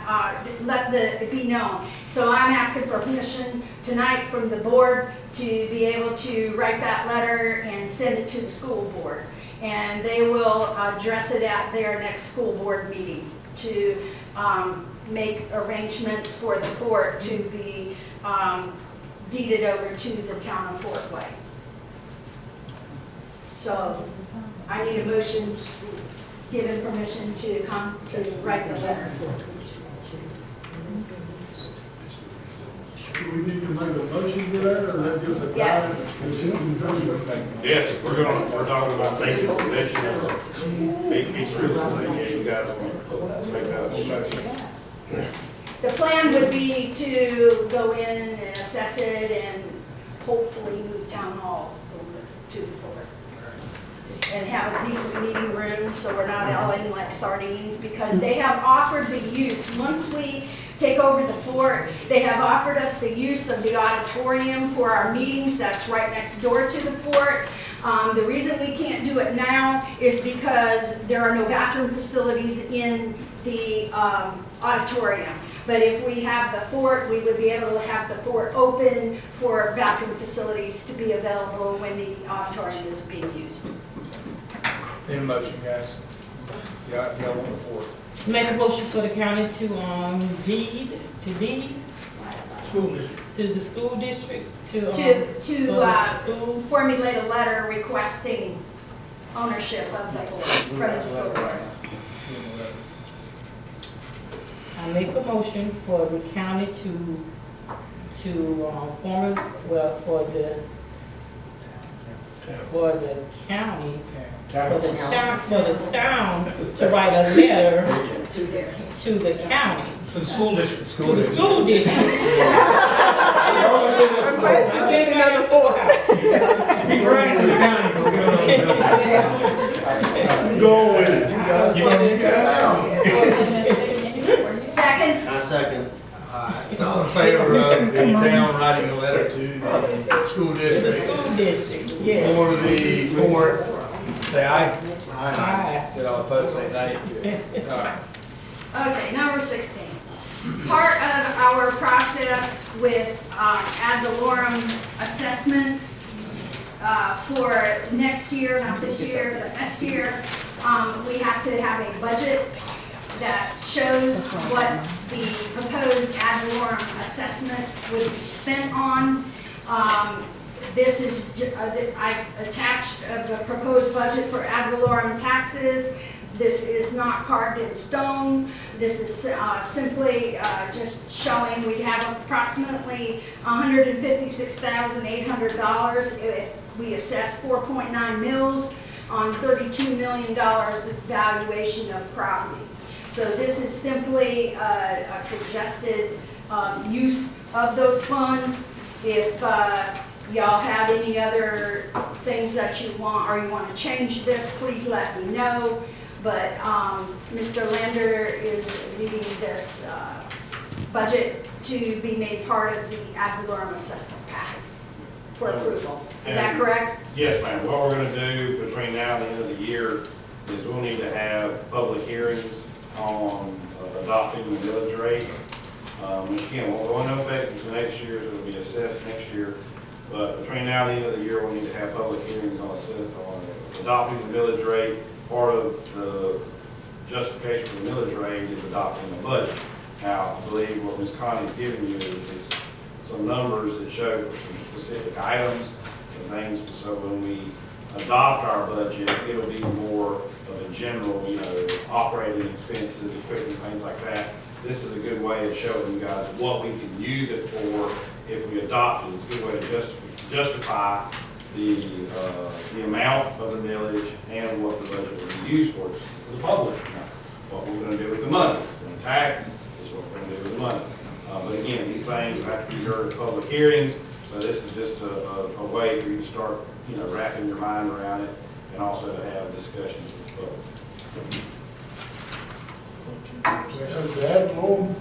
let it be known. So I'm asking for permission tonight from the board to be able to write that letter and send it to the school board. And they will address it at their next school board meeting to make arrangements for the fort to be deeded over to the town of Fort White. So I need a motion given permission to come to write the letter. Do we need to make a motion to that, or that just a Yes. Yes, we're talking about taking possession of a big piece of real estate, yeah, you guys want to make that a motion. The plan would be to go in and assess it and hopefully move town hall over to the fort. And have a decent meeting room, so we're not all in like sardines, because they have offered the use. Once we take over the fort, they have offered us the use of the auditorium for our meetings. That's right next door to the fort. The reason we can't do it now is because there are no bathroom facilities in the auditorium. But if we have the fort, we would be able to have the fort open for bathroom facilities to be available when the auditorium is being used. Need a motion, guys. Y'all want the fort. Make a motion for the county to deed School district. to the school district To formulate a letter requesting ownership of the fort from the school board. I make a motion for the county to form, well, for the county, for the town to write a letter to the county. To the school district. To the school district. Request to get another courthouse. Be running to the county. Go with it, you guys. Second? I second. So all in favor of the town writing a letter to the school The district school district, yes. for the fort, say aye. Aye. Did all opposed say nay? All right. Okay, number 16. Part of our process with ad valorem assessments for next year, not this year, but next year, we have to have a budget that shows what the proposed ad valorem assessment would be spent on. This is, I attached the proposed budget for ad valorem taxes. This is not carved in stone. This is simply just showing we have approximately $156,800 if we assess 4.9 mills on $32 million valuation of property. So this is simply a suggested use of those funds. If y'all have any other things that you want, or you want to change this, please let me know. But Mr. Lander is leading this budget to be made part of the ad valorem assessment packet for approval. Is that correct? Yes, ma'am. What we're gonna do between now and the end of the year is we'll need to have public hearings on adopting the millage rate. Which again, won't go into effect until next year, it'll be assessed next year. But between now and the end of the year, we'll need to have public hearings on adopting the millage rate. Part of the justification for the millage rate is adopting the budget. Now, I believe what Ms. Connie's giving you is some numbers that show for some specific items and things. So when we adopt our budget, it'll be more of a general, operating expenses, equipment, things like that. This is a good way of showing you guys what we can use it for if we adopt it. It's a good way to justify the amount of the millage and what the budget will be used for the public. What we're going to do with the money. We're going to tax is what we're going to do with the money. But again, these things have to be heard at public hearings. So this is just a way for you to start, wrapping your mind around it, and also to have discussions with the public. So the ad valorem